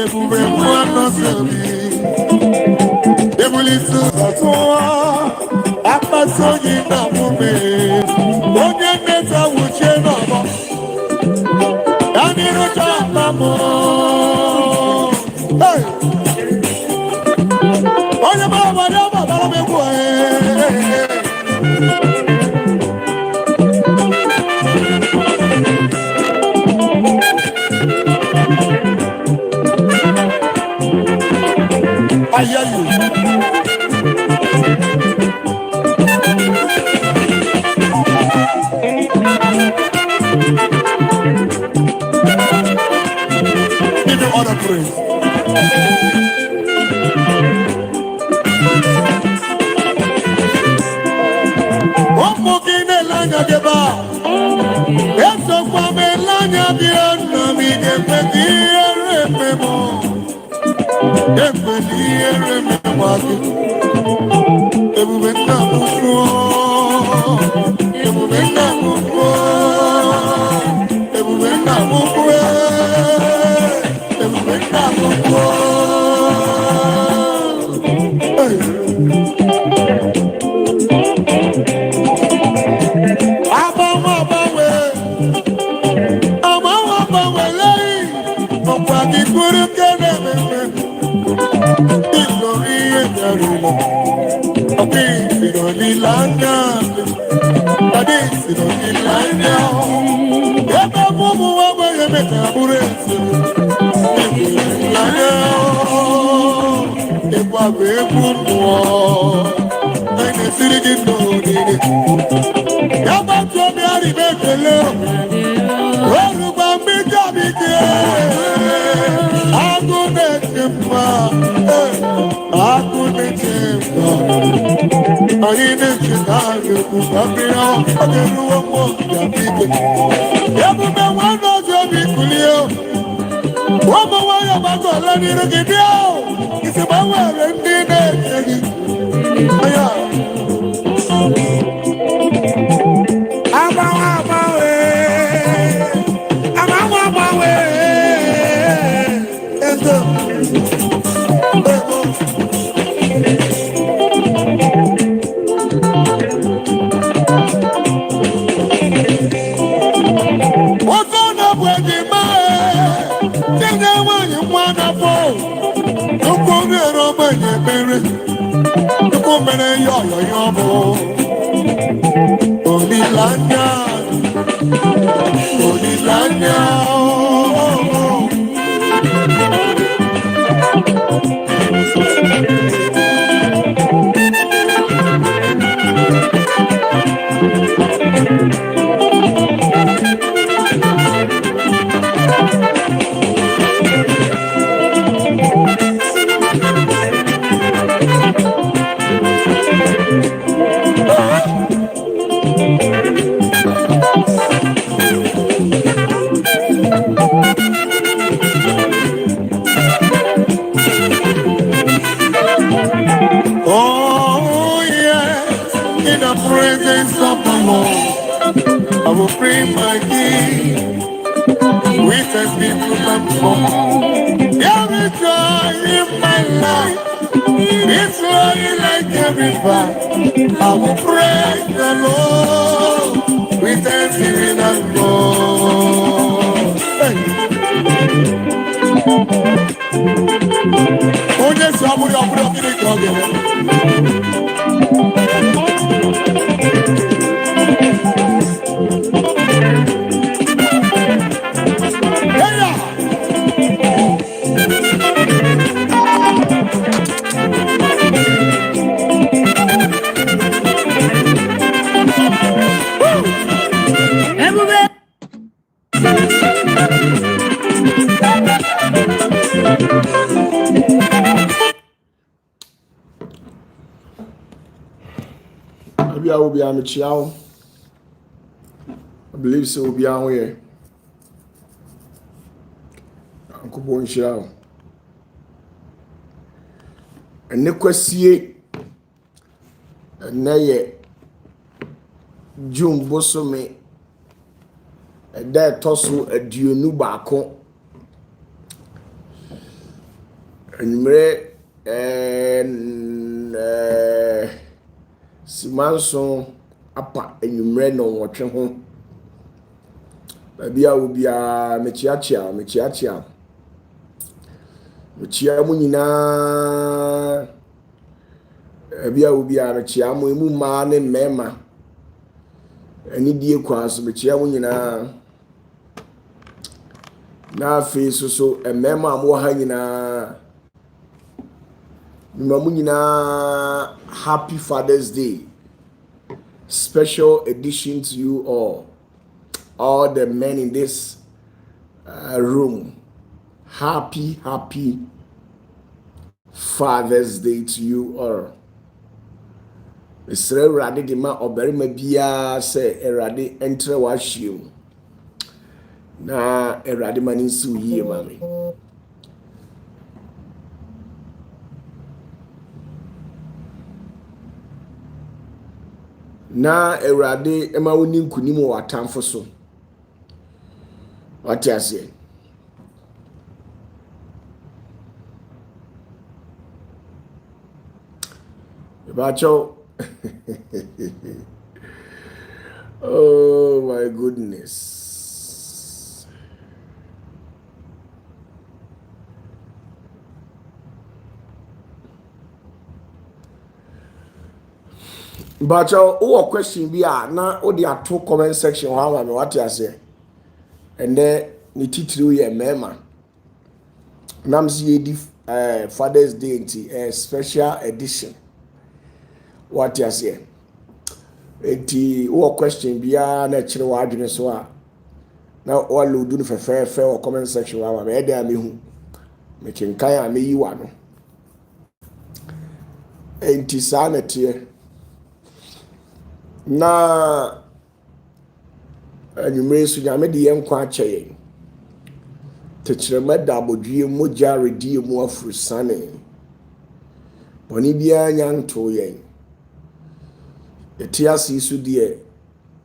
Ebuwe mwana sebi Ebulisu Satoa Apasogi na mume Onye neta wuche nomo Yani rocha mamo Hey Onye baba dama bala mekwa I hear you. Give you all the praise. Omokine lanya deba. Eso kwa me lanya diana mi depedi erememo. Depedi erememo. Ebuwe na mufuo. Ebuwe na mufuo. Ebuwe na mufuo. Ebuwe na mufuo. Abawe lei. Mokwa kikuru kene meme. Ilori edarilo. Adi sinolilanya. Ebe mumu wawe yemeka buresi. Sinolilanya. Ewa bebunuo. Ene sirigi nonini. Yaba tuomi aribekele. Oruba mbija bike. Agune chimpa. Agune chimpa. Ayine chikage kukabira. Ageruwa mwoja bike. Yabume wano jobi kulio. Wama waya bako lani rugidio. Isema wale ndine chegi. Aya. Amawawe. Amawawe. Ezo. Oh yes, in the presence of the Lord, I will bring my king. With a people come from every joy in my life. It's flowing like a river. I will praise the Lord with thanksgiving and God. Oh yes, I will have it again. I will be on the chow. I believe so. Will be on here. Uncle Boy chow. And Nicosie and Naye June Bossome and that tossle a Dionu Bako Anumere simanso apa anumere no wotwe ho bia obia mechiachia mechiachia mu nyina bia obia mechia mu emu ma ne mema ani die kwa so mechia mu nyina na fe so mema mo ha nyina mu nyina happy Father's Day, special edition to you all the men in this room. Happy Father's Day to you all. Mr. Erade de ma oberima bia se Erade entre wahiem na Erade mani nsu yie mame. Na Erade ema woni nkunim wo atamfo so. Wati ase. Bacho. Oh my goodness. Bacho, who question be na o the two comment section how am what you say. And then ni titiri ye mema. Nam si Father's Day special edition. What you say? Eti wo question bia na kire wa adwene so a na o load no fefe o comment section wa me dey am hu me kinkan am yi wa no enti sa na tie na anumre su nya me de yen kwa akyeye te kire ma da bodwie moja redi mu afurusane boni bia nya nto yen etiasi isu die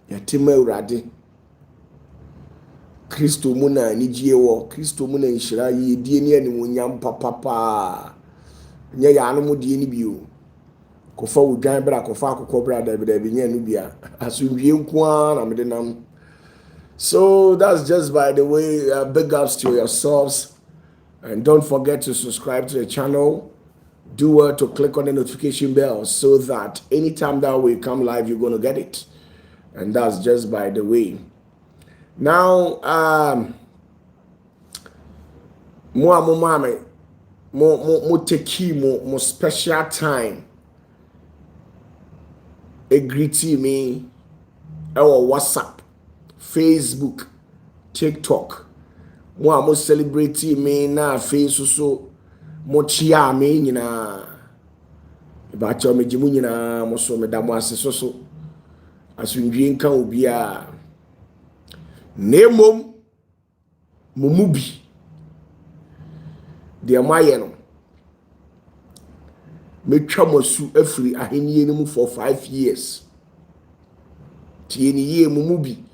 yatima Awurade Kristo mu na anigye wo Kristo mu na nhyira yi die ni animunyam papa nya ya anu mu die ni bio kofa wudwan bra kofa akokɔ bra da bi nya nu bia asundwie nko na mede nam. So that's just by the way. Big ups to yourselves, and don't forget to subscribe to the channel. Do well to click on the notification bell so that anytime that we come live, you're going to get it. And that's just by the way. Now, mo take mo special time. Greet me our WhatsApp, Facebook, TikTok. Mo celebrate me na face so. Mochia me nyina ba cha me jimu nyina mo so me da mo ase so asundwie nka obi a nemom mumubi de amaye no metwa mosu afiri ahenie no mu for 5 years tie ni ye mumubi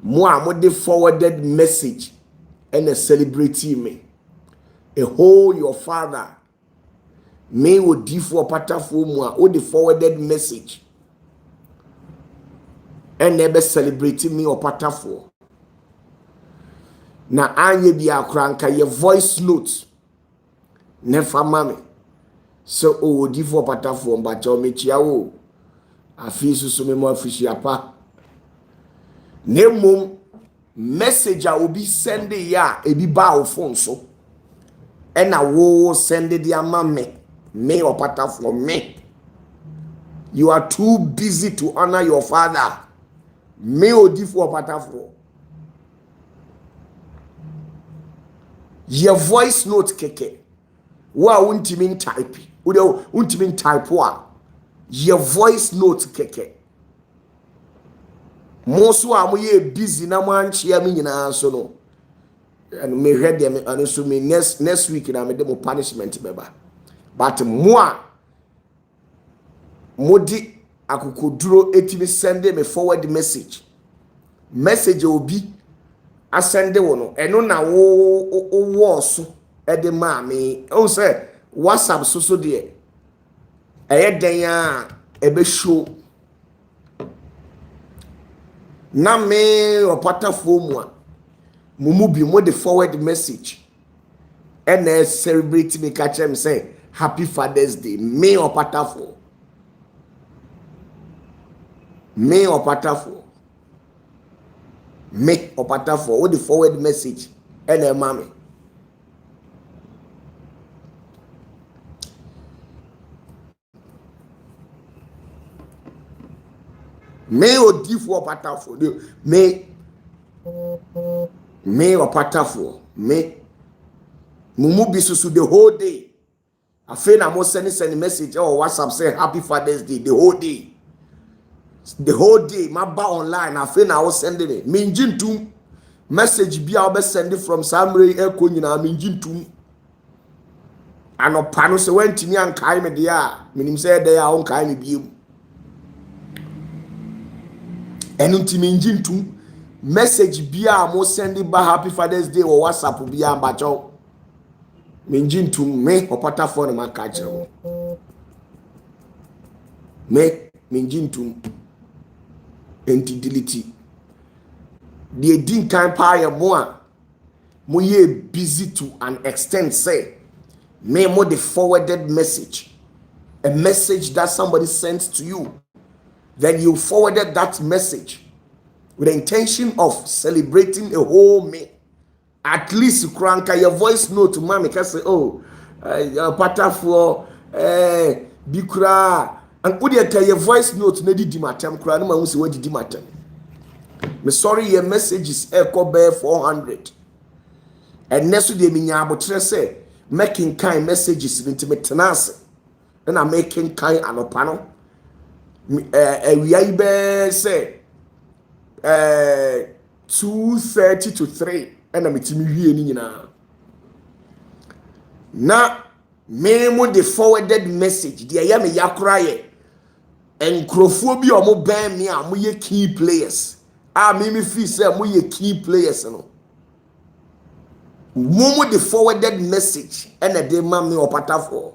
mo a mo de forwarded message and a celebrity me. A whole your father may would for OPATAFUOR mu or the forwarded message and never celebrating me OPATAFUOR. Na anye bi akranka your voice note never mami so o for OPATAFUOR but o mechia wo afi so me mo afishia pa nemom message a obi send ya ebi ba wo phone so. And I will send it their me OPATAFUOR me. You are too busy to honor your father. Me odi for OPATAFUOR. Your voice note keke. Wa untimin type. Ude untimin type wa. Your voice note keke. Mosu amuye busy na manchi mi nyina so no. And me read them and so me next week na me dem punishment beba. But moi modi akukoduro etimi send me forward message obi asende wo no eno na wo so ede maame o say WhatsApp so de den a ebe show na me opatafuo mu a mumu bi mo the forward message and celebrate me catch them say happy Father's Day me opatafuo me opatafuo what the forward message and mommy me odifo opatafuo me opatafuo me mumu bi susu the whole day I feel na mo send message or WhatsApp say happy Father's Day the whole day my ba online I feel na I was sending it minjintum message bi a be send from Samre Eko nyina minjintum anopa no se wantimi ankai me de a minim say dey a on kai me biem enunti minjintum message bi a mo send ba happy Father's Day or WhatsApp bi a bacho minjintum me opatafuo na maka kire me minjintum enti delete the din kan pa ya mo ye busy to an extent say me mo the forwarded message a message that somebody sent to you then you forwarded that message with the intention of celebrating a whole me at least cranka your voice note to mommy can say oh opatafuo bikura and put your voice note na di matem kura no ma hu se wadi matem me sorry your messages echo bear 400 and next day me nya abotre say making kind messages intimate tenase and I'm making kind anopa no we are be say 2:30 to 3 and I'm metimi wie ni nyina na me mo the forwarded message the ya me yakora ye enkrofo bi o mo ban me a mo ye key players me feel say mo ye key players no mo the forwarded message and a day man me opatafuo.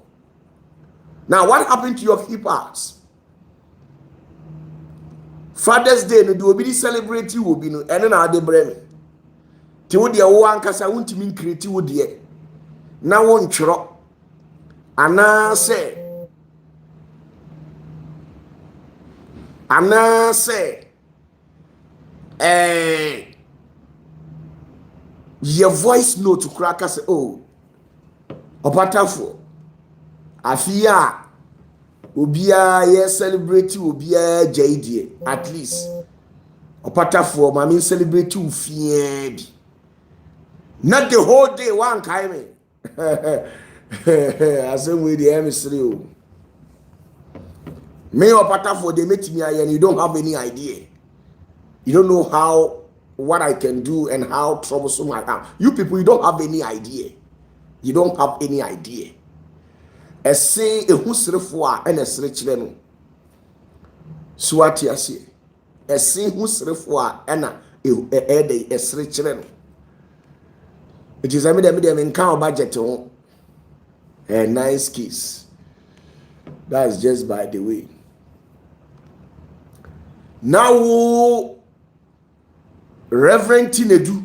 Now what happened to your key parts? Father's Day no do obi celebrate you obi no ene na ade bre me ti wo de wo ankasa wontimi create wo de na wo ntwero ana say your voice note to crack say oh opatafuo afia obia ye celebrate obia jaidie at least opatafuo ma me celebrate u fie bi not the whole day one kai me asem we the emissary o me opatafuo they met me and you don't have any idea, you don't know how what I can do and how troublesome I am. You people, you don't have any idea, you don't have any idea. Ese ehusrefo a ene sere kire no suati ase ese ehusrefo a ena ede esere kire no it is me dem nkan budget ho a nice kiss. That's just by the way. Now Reverend Tinedu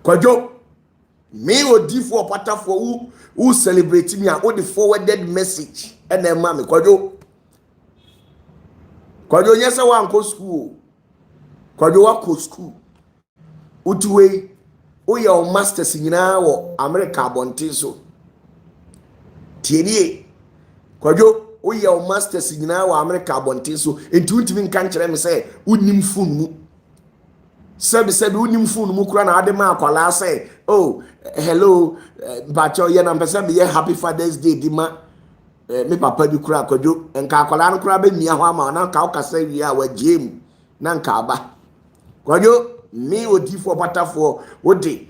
Kwajo me odifo opatafuo who celebrate me and all the forwarded message and then mommy Kwajo nyesa wa nko school Kwajo wa ko school utuwe o ya o masters nyina wo America abonte so tienie Kwajo o ya o masters nyina wo America abonte so enti untimi nka nkere me say unim phone mu sabi unim phone mu kura na ade ma akwala say oh hello bacho ye na mpesa be happy Father's Day dima me papa bi kura Kwajo enka akwala no kura be mia ho ama na ka ukasa wi a wa gem na nka aba Kwajo me odifo opatafuo ode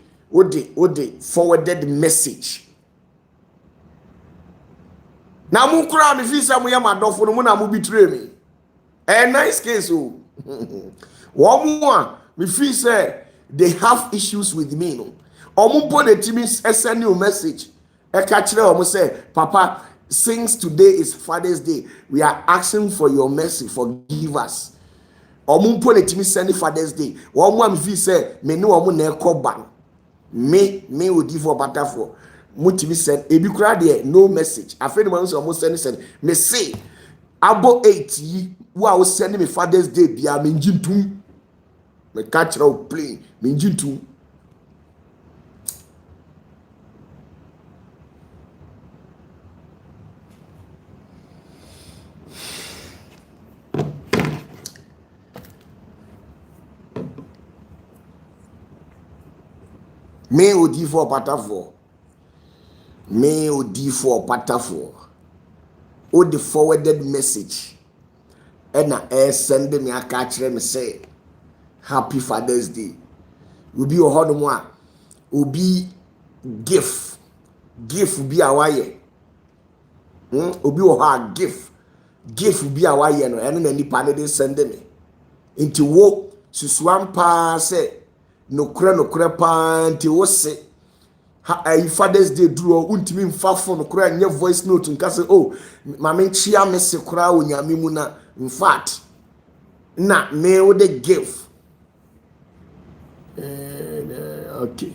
forwarded message na mu kura me fi say mu ya madofo no mu na mu betray me nice case o wo mu a me feel say they have issues with me no Omumpo de timi send you message. Eka kire omo say, Papa, since today is Father's Day, we are asking for your mercy, forgive us. Omumpo de timi send Father's Day. Omo am fi say, me no omo na ekọ ban. Me odi for OPATAFUOR. Mutimi send ebi kura there no message. Afraid man say omo send. Me say abo 8 yi wo send me Father's Day bia me njintum. Me catch now play me njintum. Me odi for OPATAFUOR. Me odi for OPATAFUOR. O the forwarded message. And I send me a catch me say Happy Father's Day. Will be a hard one. Will be gift. Gift will be a wire. Will be a hard gift. Gift will be a wire. No, and then the panel send me. Into wo suswan pa say no kura pa nti wo se Father's Day draw untimi mfa phone kura nya voice note nka say oh mama chia me se kura onyame mu na in fact na me wo the gift okay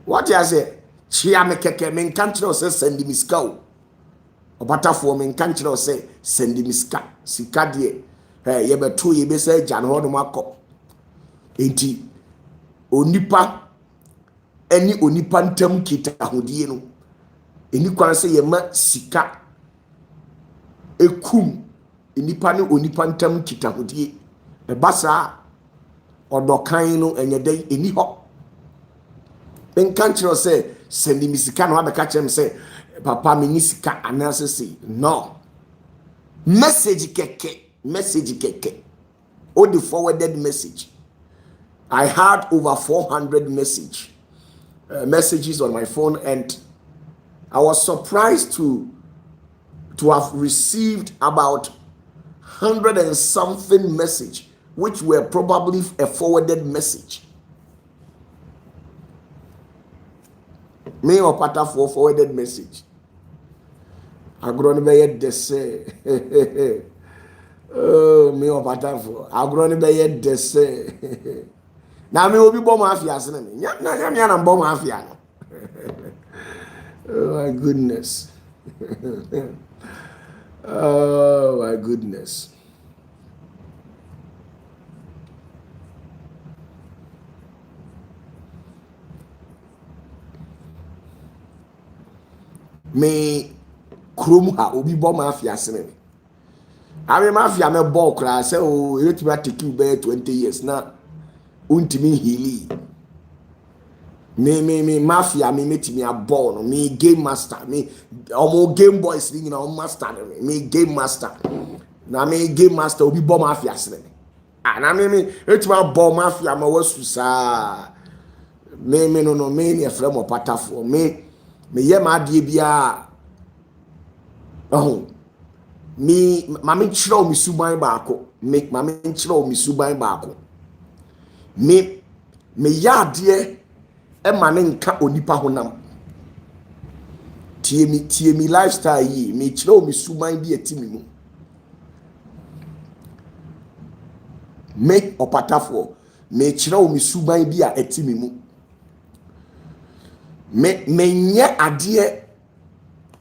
what you say chia me keke me nkantre say send me ska OPATAFUOR me nkantre say send me sika de ye beto ye be say jan ho no makọ enti onipa eni onipa ntam kita ahodie no eni kwan say ye ma sika ekum enipa ne onipa ntam kita ahodie e basa odokan no enye dai eni ho nkantre say send me sika no abeka chem say papa me ni sika anase say no message keke or the forwarded message. I had over 400 messages on my phone, and I was surprised to have received about 100 and something message, which were probably a forwarded message. Me OPATAFUOR forwarded message. I grown by say. Oh, me OPATAFUOR. I grown by say. Now me will be bomb mafia. Mafia. Oh my goodness. Oh my goodness. Me krum ha obi bomb mafia. I mean mafia me ball cry say oh you to take you by 20 years now. Untimi hili me mafia me metimi a ball me game master me omo game boys ni na o master me game master na me game master obi ball mafia sene na me etima ball mafia ma wasu sa me no me ne frem OPATAFUOR me ye ma de bia oh me mama nchiro mi suban baako me mama nchiro mi suban baako me yade e mane nka onipa honam tie mi lifestyle yi me chiro mi suman bi etimi mu me OPATAFUOR me chiro mi suman bi a etimi mu me nye ade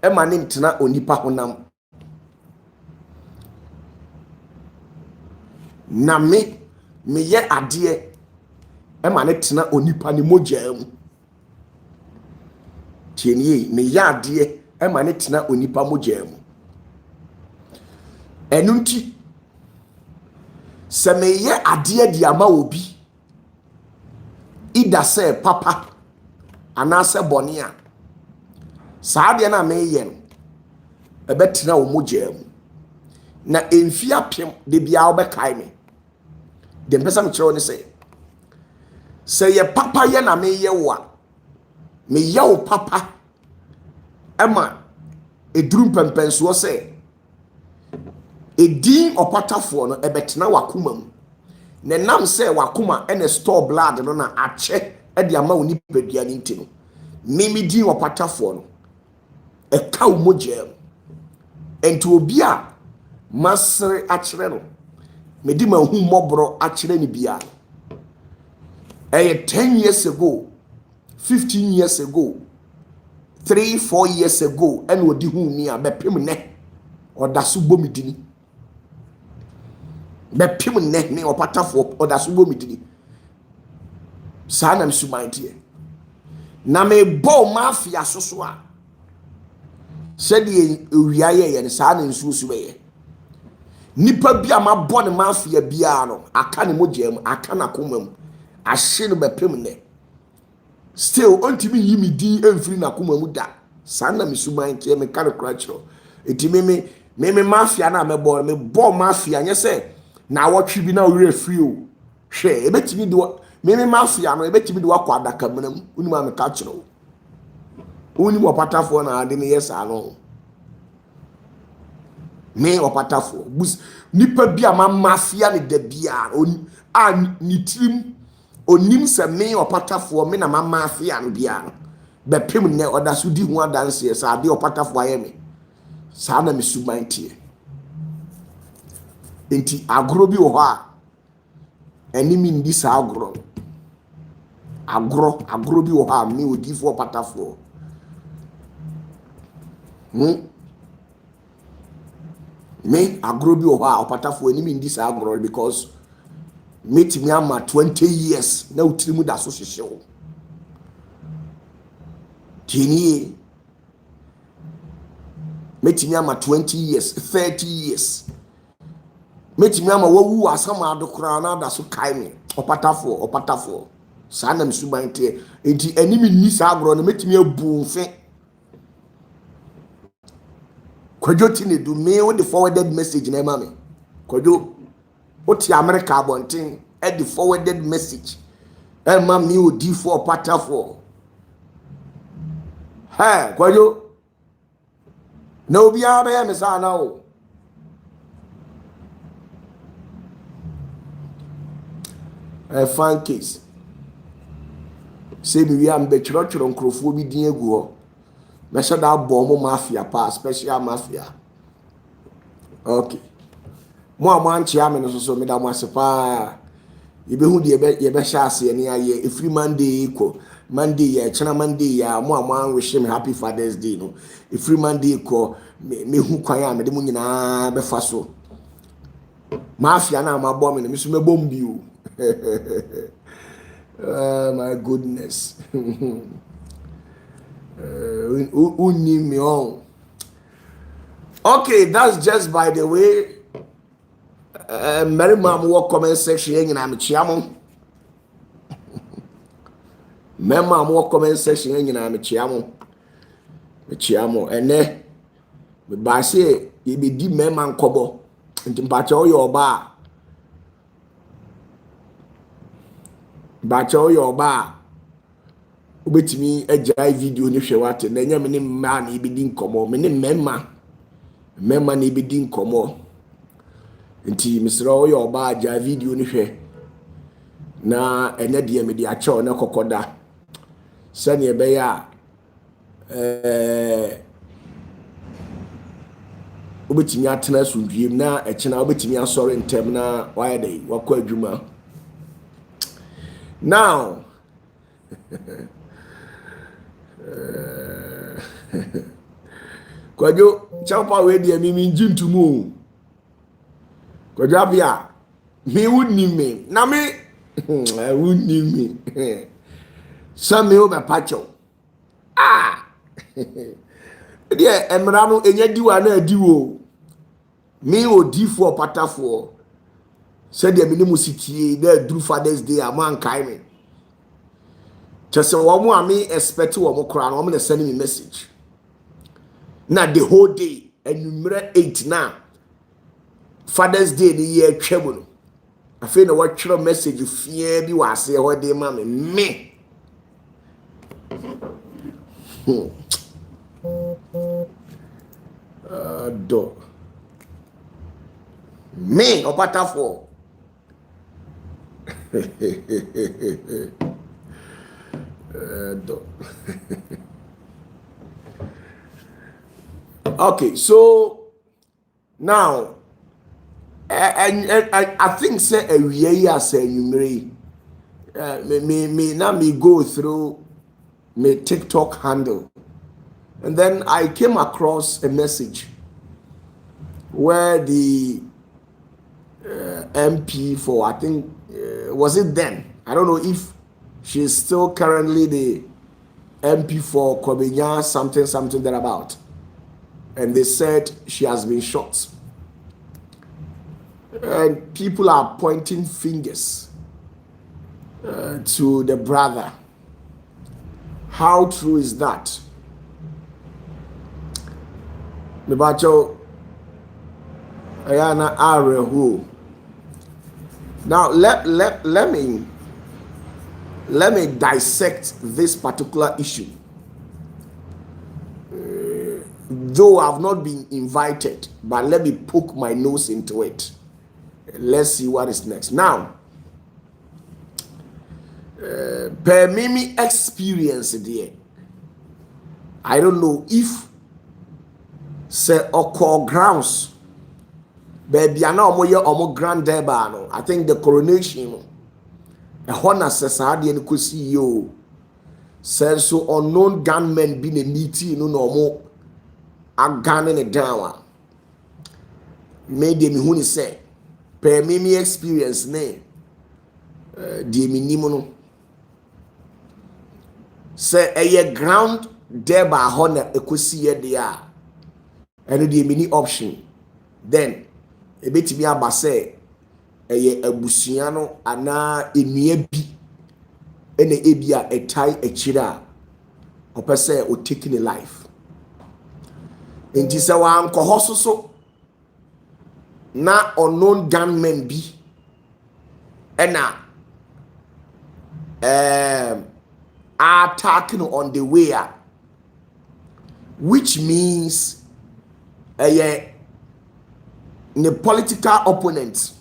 e mane ntena onipa honam na me ye ade ema ne tena onipa ne mogya mu tieni me ya ade ema ne tena onipa mogya mu enunti se me ye ade di ama obi ida se papa anase bone a saa de na me ye no ebetena wo mogya mu na emfi apem de bia obekai me de mpesa me kire ne se ye papa ye na me ye wa me ye wo papa ema eduru pempenso se edin OPATAFUOR no ebetena wakoma mu ne nam se wakoma ene store blood no na ache e de ama oni pedua ni ntino mimi din opatafoɔ no e ka wo mogye enti obi a masere akyerɛ no medi ma hu mmɔborɔ akyerɛ ni bia 10 years ago 15 years ago 3-4 years ago ene odi hu mi a bepem ne oda so bɔ me dini bepem ne opatafoɔ oda so bɔ me dini saa na msumantie na me bɔ mafia soso a sɛde ewia ye ne saa na nsuo so bɛyɛ nipa bi a mabɔ ne mafia bia no aka ne mogye mu aka na koma mu ahye no bepem ne still ontimi yi mi din emfiri na koma mu da saa na msumantie me ka no kra kyerɛ eti me mafia na me bɔ mafia nyɛ sɛ na awɔtwe bi na owure free o hwɛ ebetimi de me mafia no ebetimi de wakɔ adaka menam uni ma me ka kyerɛ uni mo opatafoɔ na ade ne yes ano me opatafoɔ bus nipa bi a ma mafia ne da bia a ni trim onim sɛ me opatafoɔ me na ma mafia no bia no bepem ne oda so di hu adanse sa ade opatafoɔ ayɛ me saa na me sumantie enti agoro bi wɔ hɔ a enimi ndi saa agoro bi wɔ hɔ a me odifo opatafoɔ me agoro bi wɔ hɔ a opatafoɔ enimi ndi saa agoro because metimi ama 20 years na utirimu da so hyehyew tini metimi ama 20 years 30 years metimi ama wawu asama adokora na da so kai me opatafoɔ saa na msuban te enti enimi ni saa agoro na metimi abu mfe kwadwo ti ne do me with the forwarded message na ma me kwadwo oti America abonten at the forwarded message e ma me odi for opatafoɔ ha kwadwo na obi a be me saa na o a fan case say me wi am be chiro nkrofo bi din egu ho me sha da bo mo mafia pa special mafia okay mo amanchi ame no so me da mo asepa ibe hu de ye be sha ase ne aye every Monday ko Monday ya chana Monday ya mo aman wish me happy Father's Day no every Monday ko me hu kwan a me de mo nyina be fa so mafia na ma bo me no me so me bom bi o oh my goodness. Okay, that's just by the way. Mary Mam walk comment section and I'm chiamo. Mema walk comment section and I'm chiamo. And then me ba say you be di mema nkobo. Nti mpacho your ba. Bacho your ba. Ubetimi agya video ni hwe wate na nya me ne mma na ibedi nkomo me ne mema na ibedi nkomo nti misra o yo ba agya video ni hwe na enya de me de acho na kokoda sane ebe ya ubetimi atena sundwiem na ekina ubetimi asore ntem na why dey wakọ adwuma now Kwadwo chapa we de mimi njintumu kwadwo bia me wunni me na me wunni me same o be pacho de emra no enya diwa na adiwo me odifo opatafo said de me ni musitie na duru Father's Day aman kai me just one more me expect one more crown. I'm gonna send me a message. Now the whole day, and number 8 now. Father's Day the year trouble. I feel the what message you fear be was say what day mommy me. Do me opatafoɔ Okay, so now I think say a year say you me go through my TikTok handle, and then I came across a message where the MP for, I think was it then, I don't know if she's still currently the MP for Kobenya something thereabout, and they said she has been shot, and people are pointing fingers to the brother. How true is that? Mebacho ayana arehu. Now let me dissect this particular issue. Though I've not been invited, but let me poke my nose into it. Let's see what is next. Now, per mimi experience there, I don't know if say occur grounds baby ana omo grand deba no, I think the coronation a honor says ade en kosi yo says so unknown gunmen be na meeting no mo agane ne down made them who say per me experience ne die minimum no say a ground deba honor ekosi ye dia and the mini option then ebetimi aba say eye abusua no ana enua bi ene ebia etai echira opese o taking a life enti se wa anko so na unknown gunmen bi ena attacking on the way, which means the political opponents,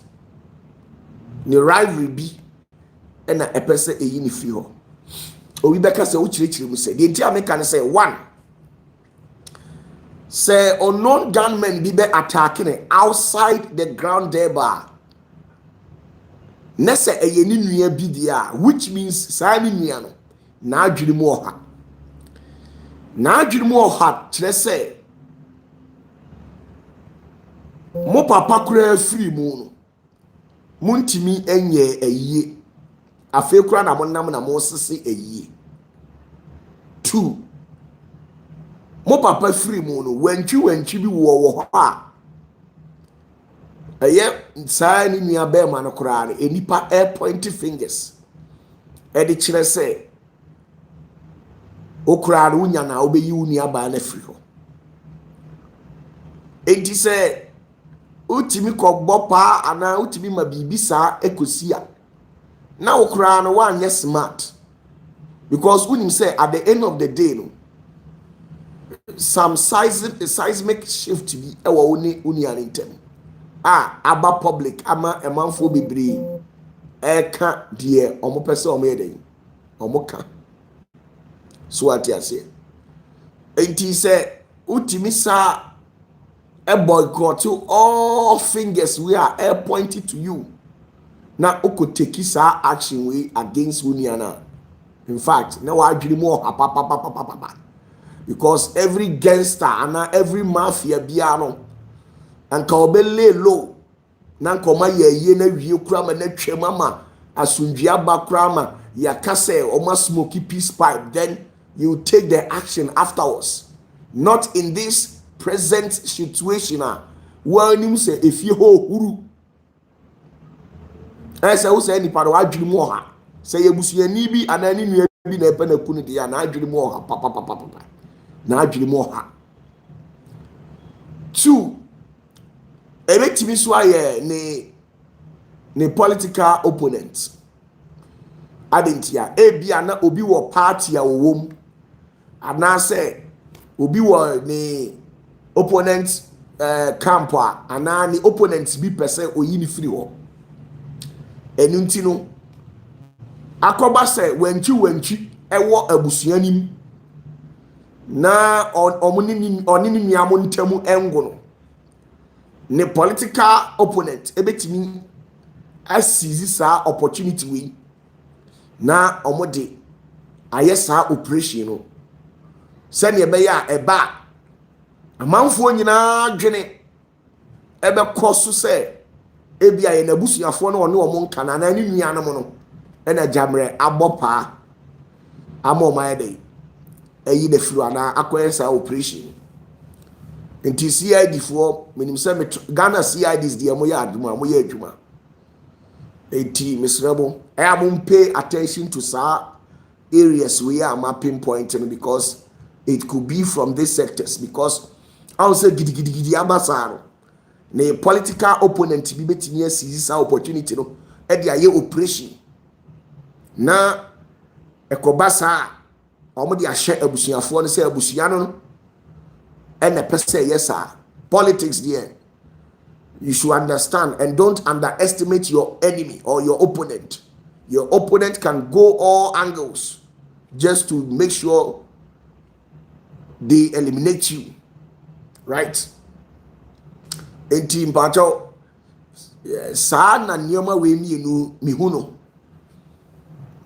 the rivalry be, and a person a unifio. Or we better say, which we say, the entire American say one. Say unknown gunmen be attacking outside the ground there bar. Nessa a yenuya bidia, which means Saniano. Na adwiri mu oha kyerɛ sɛ mo papa kura free mu no montimi enye ayie afei kura na monam na mo sese ayie 2 mo papa free mu no wantwi bi wo hɔ a ɛyɛ saa ni nua bɛɛ ma no kura no enipa air point fingers ɛde kyerɛ sɛ okura unya na obeyi uni aba na free ho enti se utimi kogbo pa ana utimi ma bibi sa ekosia na okura no wan yes smart because unim say at the end of the day no some seismic shift bi ewo uni antem aba public ama emanfo bebre eka de omo pese omo yeden omo ka so what you say enti say utimi sa a boycott to all fingers we are air pointed to you na oko take sa action we against uniana. In fact na wa adwiri mo papa because every gangster and every mafia bia no anka obele low na nka oma ye na wie kura ma na twam ama asundua ba kura ma ya kase oma smoky peace pipe, then you take the action afterwards. Not in this present situation where you say if you ho huru say who say ni paro adwiri mu ha say ebusuani bi anani nua bi na epe na kunu de ya na adwiri mu ha papa na adwiri mu ha 2 ebetimi so aye ne political opponent adentia ebia na obi wo party a wowom ana say obi wo ne opponent camp ana ni opponent bi pese oyi ni free ho enunti no Akoba se wenchi ewo abusuanim na oni ni nuamo ntamu engo no ne political opponent ebetimi asizi saa opportunity we na omode aye saa operation no se ne be ya eba amanfo nyina dwene ebe koso se ebia ye nabusuafo no one omo nkana na ni nuanom no ena jamre abopa amo maide eyi de firu ana akoyesa operation nti CID for minim se Ghana CIDs de amoya aduma amoya adwuma enti misrebo I am pay attention to sa areas we are pinpointing because it could be from these sectors because I will say gidi abasaro na political opponent bi betimi asisi sa opportunity no e de aye operation na ekobasa omo de ahye abusuafo no say abusuano no ene pese yesa politics there. You should understand and don't underestimate your enemy or your opponent. Your opponent can go all angles just to make sure they eliminate you, right? Enti mpacho saa na nyoma we mienu mihuno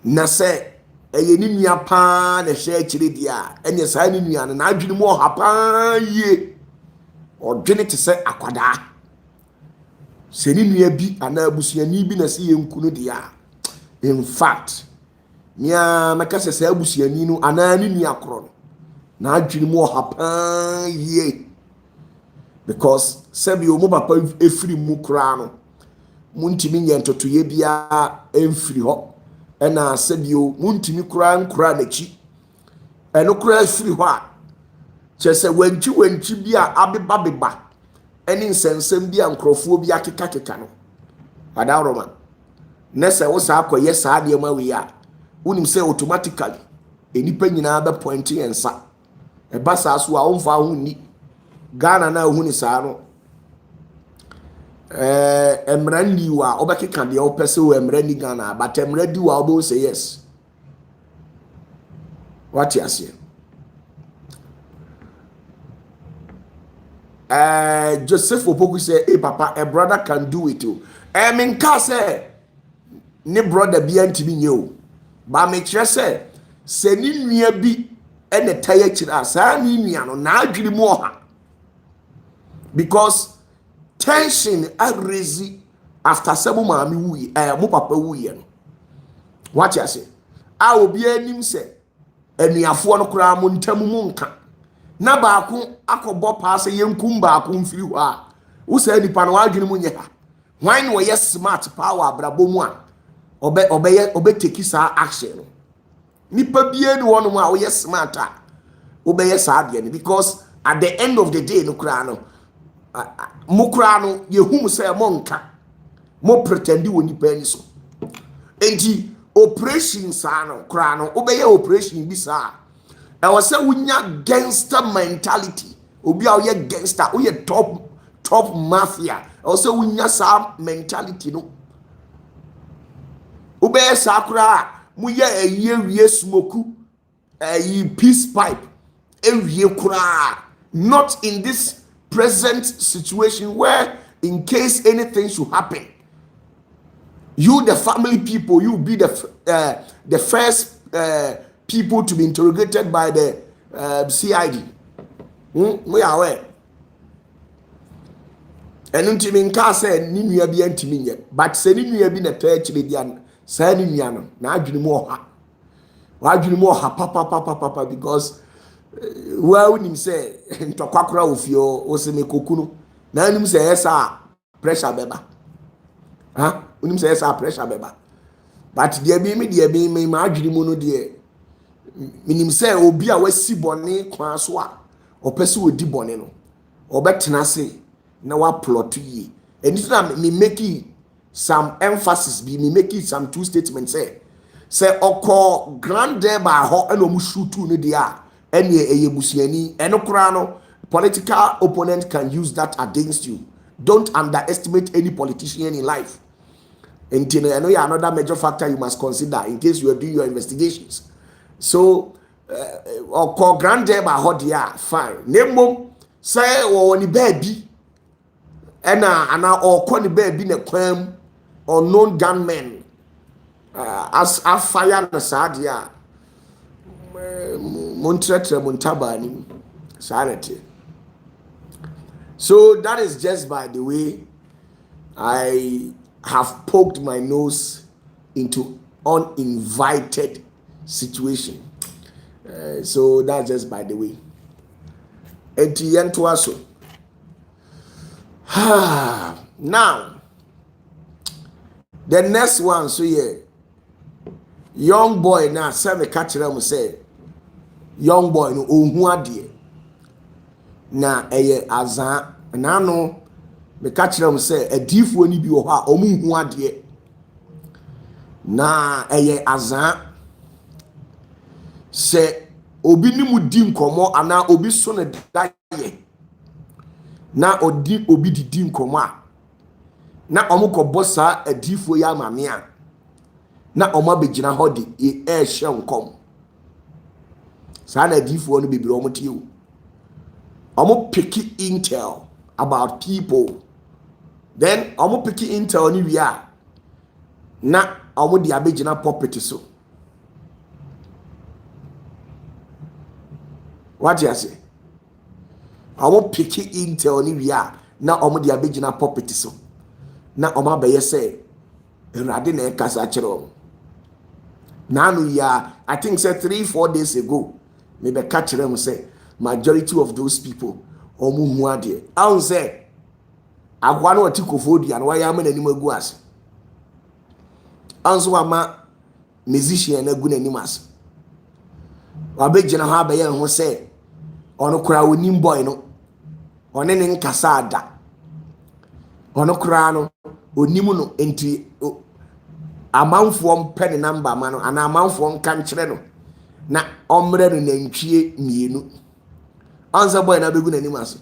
na se eye ni nua pa na hye kire dia enye saa ni nua na adwene mu oha pa ye odwene te se akwada se ni nua bi ana abusuani bi na se yenku no dia in fact nia makase se abusuani no ana ni nua kro na adwene mu oha pa ye because sebi o mo papa efiri mu kra no muntimi nye ntotoye bia emfiri ho ena sebio muntimi kura nkura nachi eno kura efiri ho a chese wanchi bia abeba eni nsensem bia nkrofo bia keka no adawroma nese wo sa akoye sa de ma we a unim say automatically enipa nyina be pointing ensa e basa so a onfa ho ni Ghana na hu ni sa no emrandi wa obekeka de opese wo emrandi Ghana but emrandi wa obo say yes what you say Joseph Opoku say hey papa a brother can do it too mean ka say ni brother bi antimi nye o ba me kire se ni nua bi ene taye kira sa ni nua no na adwiri mu oha because tension arezi after sebu maami wuyi mo papa wuyi no what you say a obi anim se enuafo no kura mo ntamu mu nka na baako akobo paase yenkum baako mfiri ho a wo sa nipa no adwene mu nye ha wan no yes smart power abrabo mu a obe take sa action no nipa bie ni wono mu a wo yes smart a obe yes ade ni because at the end of the day no kura no mukra no yehum say mo nka mo pretendi woni pani so enti operation sa no kra no obeye operation bi sa e wo say wunya gangster mentality obi a ye gangster o ye top mafia e wo say wunya sa mentality no obeye sa kra mu ye ewie smoke peace pipe ewie kra not in this present situation where in case anything should happen you the family people you be the first people to be interrogated by the CID we are aware and ntimi nka say ni nua bi antimi nye but say ni nua bi na ta akire dia say ni nua no na adwene mu oha wa adwene mu oha papa because well unim say ntokwakora ofio oseme kokunu na unim say esa pressure beba unim say esa pressure beba but there be me ma adwiri mu no de minim say obi a wasi bone kwa so a opese odi bone no obetena say na wa plot yi and this na me making some emphasis me making some two statements say okọ grand deba ho eno mu shoot no de a any eyebusiani enokra no political opponent can use that against you. Don't underestimate any politician in life. And I know another major factor you must consider in case you are doing your investigations. So, or call granted by hot yeah, fine. Name say or ni baby, and now or call the baby in a crime unknown gunmen. As a fire na sadia, Montretre Montabani, sanity. So that is just by the way I have poked my nose into uninvited situation. So that's just by the way. Now, the next one, so yeah, young boy now, seven catch them say, young boy no ohuadie. Na azan na no me catch them say adifuo ni bi wo ha omu hu ade na azan se obi ni mu di nkomo ana obi so ne daye na odi obi didi nkomo a na omukobo sa adifuo ya mame a na omabegina ho de hye nkom sa na adifuo no bibire omotie o omo picky intel about people. Then omo picky intel ni wi a na omo di abegina property so. What you say? Omo picky intel ni wi a na omo di abegina property so. Na omo abaye say enrade na ekasa kire omo. Na no ya I think say 3-4 days ago me be catch them say majority of those people omu hu ade I say agwa no atikofodi an waya ma nanim agu ase anso ama musician na gu nanim ase wabegina ha abaye ho say ono kura onim boy no one ne nkasa ada ono kura no onim no enti amanfo mpe ne number ma no ana amanfo nka nkire no na omre no nantwie mienu answer boy na begu nanim ase.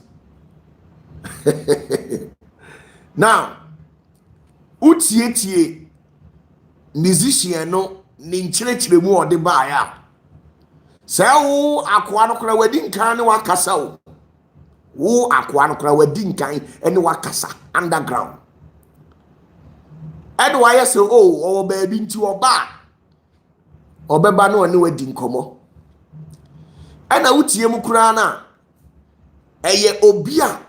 Now utie musician no ni nkyerɛkyerɛ mu ɔde baaya sɛ wo akoa no kora wadi nkan ne wakasa wo akoa no kora wadi nkan ne wakasa underground ɛde wayɛ sɛ ɔwɔ baabi nti ɔbɛba no ɔne wadi nkɔmmɔ ɛna wotie mu kora na ɛyɛ obi a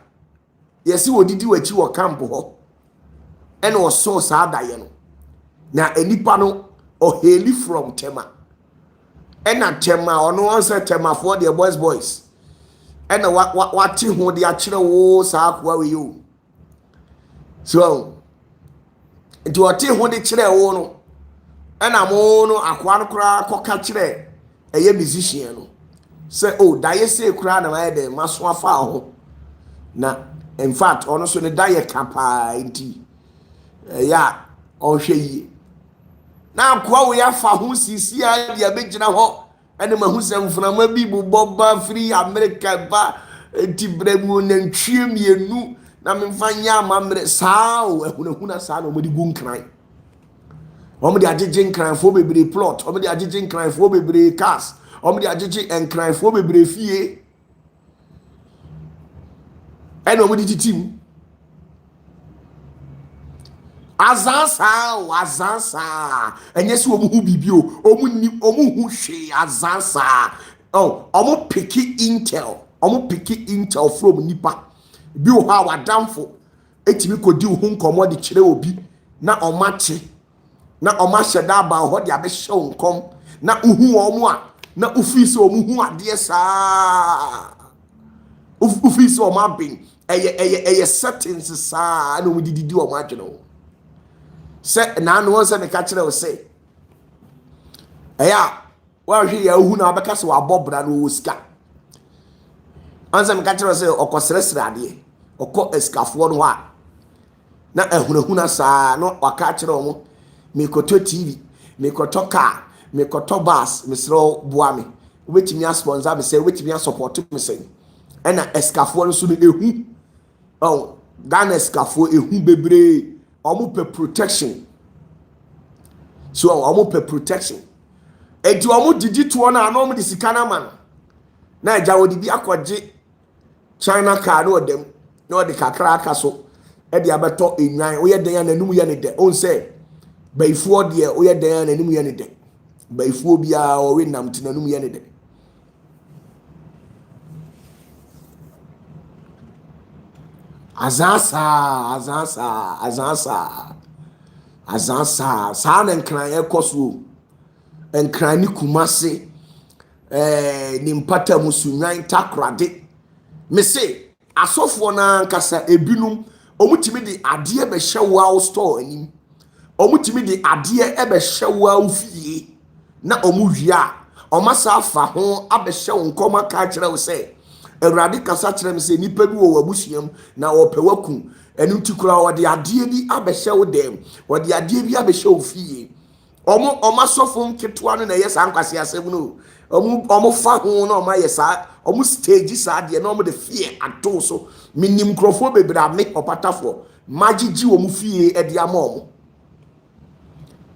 yɛsi wodidi wachi wɔ camp hɔ ɛna ɔso saa daeɛ no na enipa no ɔheli from tema ɛna tema ɔno ɔnsɛ tema for the boys ɛna wate ho de akyerɛ wo saa akwa we yo so nti ɔte ho de kyerɛ wo no ɛna mo no akwa no kora kɔka kyerɛ ɛyɛ musician no sɛ daeɛ sɛ kora na mayɛ de maso afa ho na in fact ono so ne daye kapa nti ya ohwe yi na akwa wo ya fa ho sisi a dia begina ho ene ma hu semfuna ma bi bobba ba free America ba nti bremu na ntwie mienu na memfa nya amamre saa o ehunahuna saa na omodi gu nkran omodi agege nkran fo bebre plot omodi agege nkran fo bebre cars omodi agege nkran fo bebre fie eno mo di titim azansa enye se omu hu bibio omu hu hwe azansa omu picky intel from nipa bi o ha wadamfo etimi kodi hu nkomo de kire obi na omache na omahye da ba ho de abehye nkom na uhu omu a na ufi se omu hu ade saa ufi se omu abin eye settings saa na we didi o ma dwene o se na no won se me ka kire o se wa hwe ya hu na abeka se wa bobra no osika anza me ka kire o se okosresre ade okọ eskafo no ha na ehunahuna saa no waka kire o mo me koto TV me koto car me koto bus me sro boa me wetimi sponsor me se wetimi support me se ena eskafo no so no ehu Ghana eskafo ehu bebre omu pe protection so omo pe protection enti omo didi to na no omo de sika na man na agya wo de bi akwaje China car no dem no de kakra aka so e de abeto enwan wo ye den na num ye ne de on say baifuo de wo ye den na num ye ne de baifuo bia o we nam tina num ye ne de azansa sa na nkran ekoso nkran ni kumase ni mpata musunwan takrade me say asofo na nkasa ebinum omutimi di ade be hyewa store anim omutimi di ade e be hyewa ofie na omuhia omasa afa ho abehye nkoma ka kire wo say Awurade kasa kire me say nipa bi wo wabusuam na opewaku enu tikura wode ade bi abehye wo dem wode ade bi abehye ofie omasofo nketwa no na yesa nkwase asem no omo fa ho na oma yesa omo stage sa ade na omo de fear ato so minim krofo bebra me opatafo magigi omo fie e de ama omo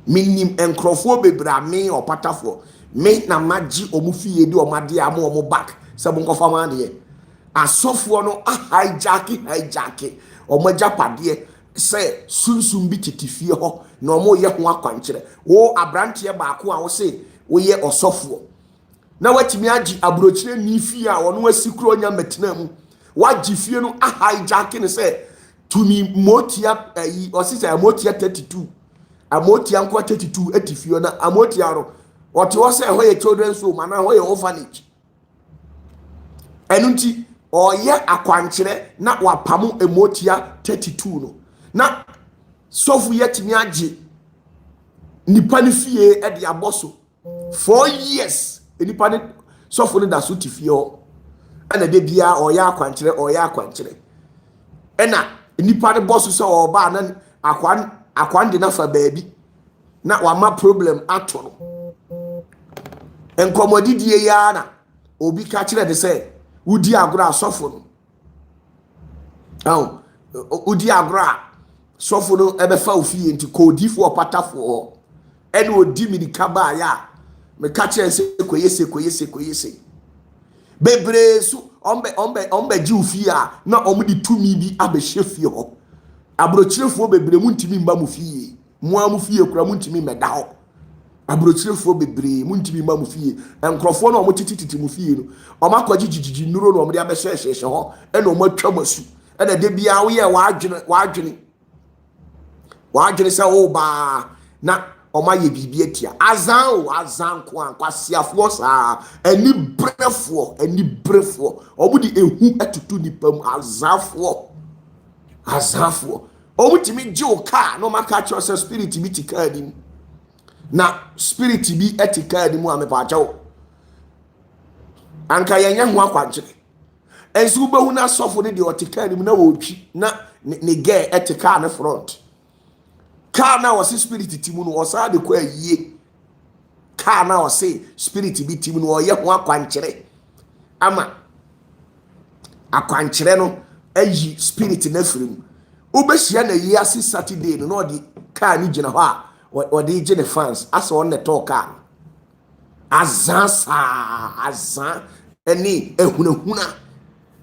minim enkrofo bebra me opatafo me na magi omo fie de omo de ama omo back sabo nkofa ma de asofo no hijack omo japade se sunsum bi titifie ho na omo ye ho akwankire wo abrante baako a wo se wo ye osofo na watimi agi abrochire ni fie a wono asikro nya metina mu wagi fie no hijack ne se tumi motia yi osise motia 32 amotia nko 32 etifie na amotia ro wote wo se ho ye children's home ana ho ye orphanage enunti oye akwankire na wapamu emotia 32 no na sofu yetimi agi nipa ne fie e de aboso 4 years nipa ne sofu ne da so tifie ho ana de bia oye akwankire ena nipa ne boso so oba na akwande na fa baabi na wama problem ato no enkomodidie ya na obi ka kire de se udi agora sofu no udi agora sofu no ebe fa ofie nti kodifo opatafo ene odi midika ba ya me ka kire se koyese bebre su ombe ji ofie a na omudi tumi bi abehye fie ho abrochirefo bebre muntimi mba mu fie mu amu fie kura muntimi meda ho abrochirefo bebre muntimi mba mu fie enkrofo na omotititi mu fie no omakwaji jijiji nuro na omde abehye ho ene omatwa masu ene de bia wo ye waadwene se wo ba na omaye bibia atia azan ko ankwasiafo sa ani brefo omudi ehu atutu nipam azafo omutimi jiwo ka no maka chose spirit bi tika nim na spirit bi etika nim amepa chawo anka yenya ho akwankire ensu behu na sofo ne de otika nim na wotwi na ne ge etika ne front ka na wose spirit timu no osa de kwa yie ka na wose spirit bi timu no oye ho akwankire ama akwankire no ayi spirit na firim obehia na yi ase Saturday no odi ka ni gina ho a odi gine fans asa on the talk azan eni ehunahuna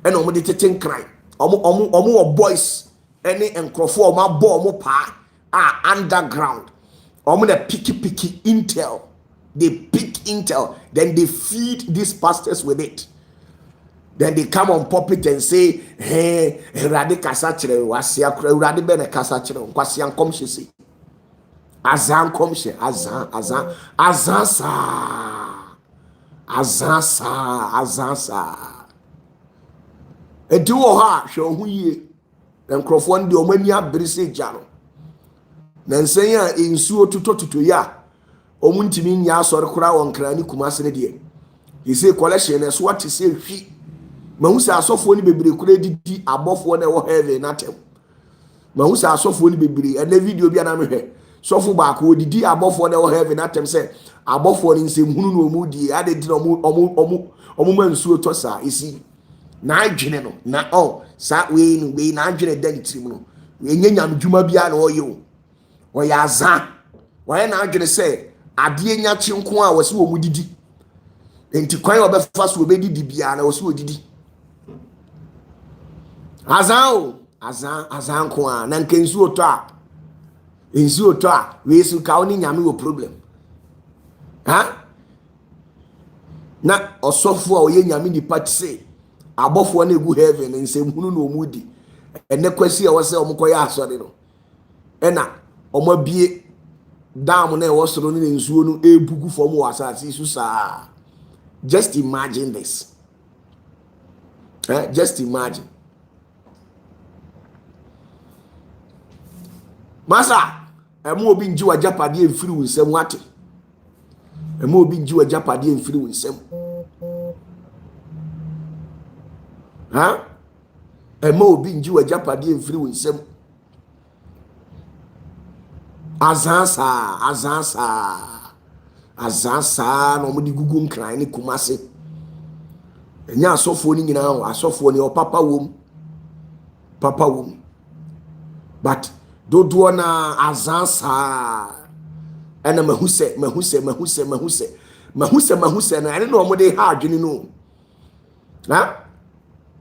ena omo de teten cry omo boys eni enkrofo omo abo omo pa underground omo the picky intel, they pick intel, then they feed these pastors with it. Then they come on pulpit and say, hey, Radi Kasachre, Wasia, Radi Bene Kasachre, Kwasian Komshi, Azan Komshi, Azansa. A duo ha, show who ye, and Crofon the Omania Brise Jano. Then say, in Suo to ya, Omuntimin ya sort of crown on Crani Kumasre. He say, collection is what he say, he. Mahusa asofo ni bebre kure didi abofo na wo heaven atem mahusa asofo ni bebre ene video bia na mehwe sofo ba ko didi abofo na wo heaven atem se abofo ni nsem hunu no mu di ade di no omu mansuo to sa isi na adwene no na sa we na adwene dan tirim no enye nyam dwuma bia na oyo ya azan why na adwene say ade nya chinko a wose wo mudidi enti kwan obefa so obedidi bia na wose odidi azan ko a na nkensu oto a ensu oto a we su ka oni nyame wo problem ha na osofo a oye nyame di part say abofo na egu heaven nsemhunu na omudi ene kwasi a wose omokoya asore no ena omabie dam na wosoro ni nsuo no ebugu fom wasase su saa. Just imagine this. Just imagine. Masa, emu obi nji wa japade emfiri wo nsem wate. Emu obi nji wa japade emfiri wo nsem. Emu obi nji wa japade emfiri wo nsem. Azansa no mudi gugu nkran ni kumase. Enya asofo ni nyina ho, asofo ni papa wom. But dodo na azansa ena mahuse na ene no mo de ha adwene no.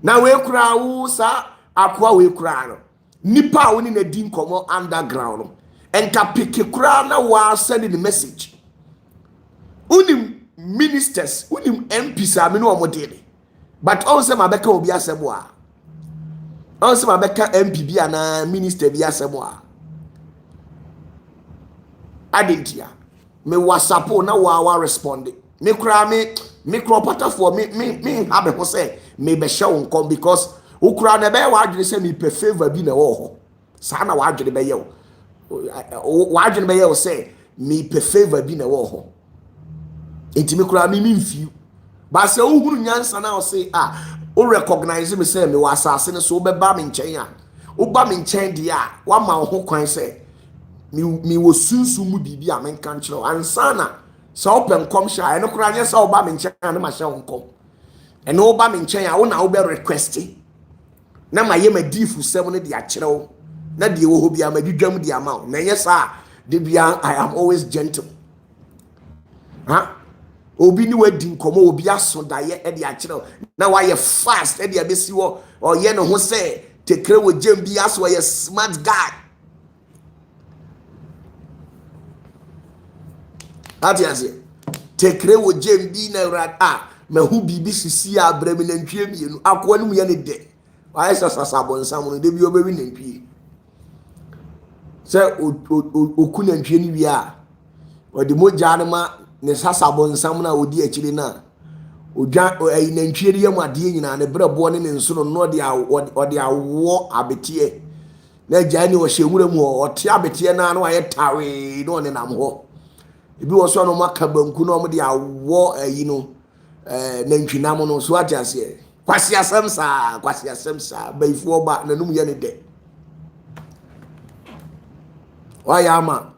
Na we kura wo sa akwa we kura no. Nipa woni na di nkomo underground no. Enta pike kura na wa send the message. Unim ministers, unim MPs a me no omodele. But also mabeka obi asemo a. Also mabeka MP bi ana minister bi asemo a. Adentia. Me WhatsApp na wa respond. Me kura OPATAFUOR me have ho say me be share won because ukura na be wa adwene say me pe favor bi na wo ho. Sa na wa adwene be ye wo. Wa adwene be ye wo say me pe favor bi na wo ho. Intimi kura mi mfiu ba se ohuru nyansa na o say o recognize me say me wasase ne so be ba me nchen a o ba me nchen dia wa ma ho kwan say mi wo sunsun mu bibi a men kan kire ansa na se o pem kom sha ene kura nya se o ba me nchen na ma sha wonkom ene o ba me nchen a wo na wo be request na ma ye ma difu sem ne dia kire wo na de wo ho bia ma didwam dia ma na nya sa de bia I am always gentle. Obi ni wadi nkomo obi aso daye e de akire na wa ye fast e de abesi wo o ye no ho se tekre wo gem bi aso ye smart guy atiase tekre wo gem bi na rad mahu bibi sisi abrami na ntwie mienu akwa ni mu ye ne de wa ye sasa bonsam no de bi obewi na ntwie se oku na ntwie ni wi a odi moja ne ma ne sasa bonsam na odi akire na odwa na ntwie ye mu ade nyina ne brebo ne nso no odi awo abete na jani o hyenwura mu o te abete na no aye tawe no ne nam ho ebi wo so no maka banku no mo de awo ayi no na ntwinam no so atiase kwasi asem sa baifo ba na num ye ne de wa ya ma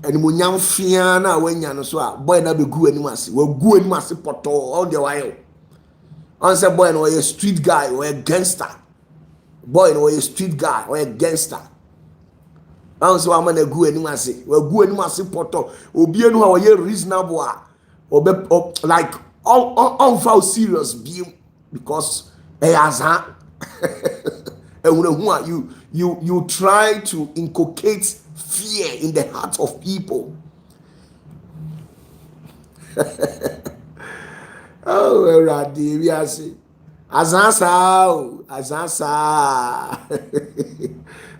animu nyam fia na wanya no so a boy na be gu anim ase wa gu anim ase poto all the while on say boy no a street guy or a gangster boy no a street guy or a gangster on so am na gu anim ase wa gu anim ase poto obi enu a ye reasonable a obe like on foul serious be because azan you try to inculcate fear in the hearts of people. Oh, Radi, we are saying, Azansa.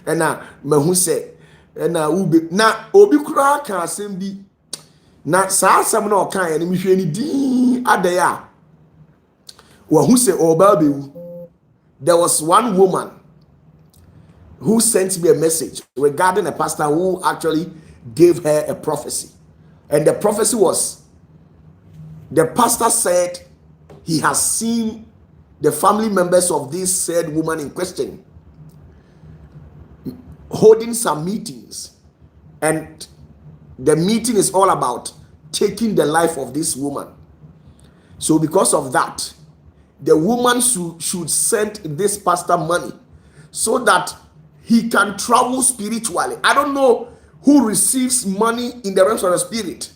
And now, Mahuse, and now, Ubi, now, Obikura can assembly. Now, Sassam no kind, and Michelle D. Adaya. Well, who say, oh, baby, there was one woman who sent me a message regarding a pastor who actually gave her a prophecy. And the prophecy was, the pastor said he has seen the family members of this said woman in question holding some meetings. And the meeting is all about taking the life of this woman. So because of that, the woman should send this pastor money so that he can travel spiritually. I don't know who receives money in the realms of the spirit.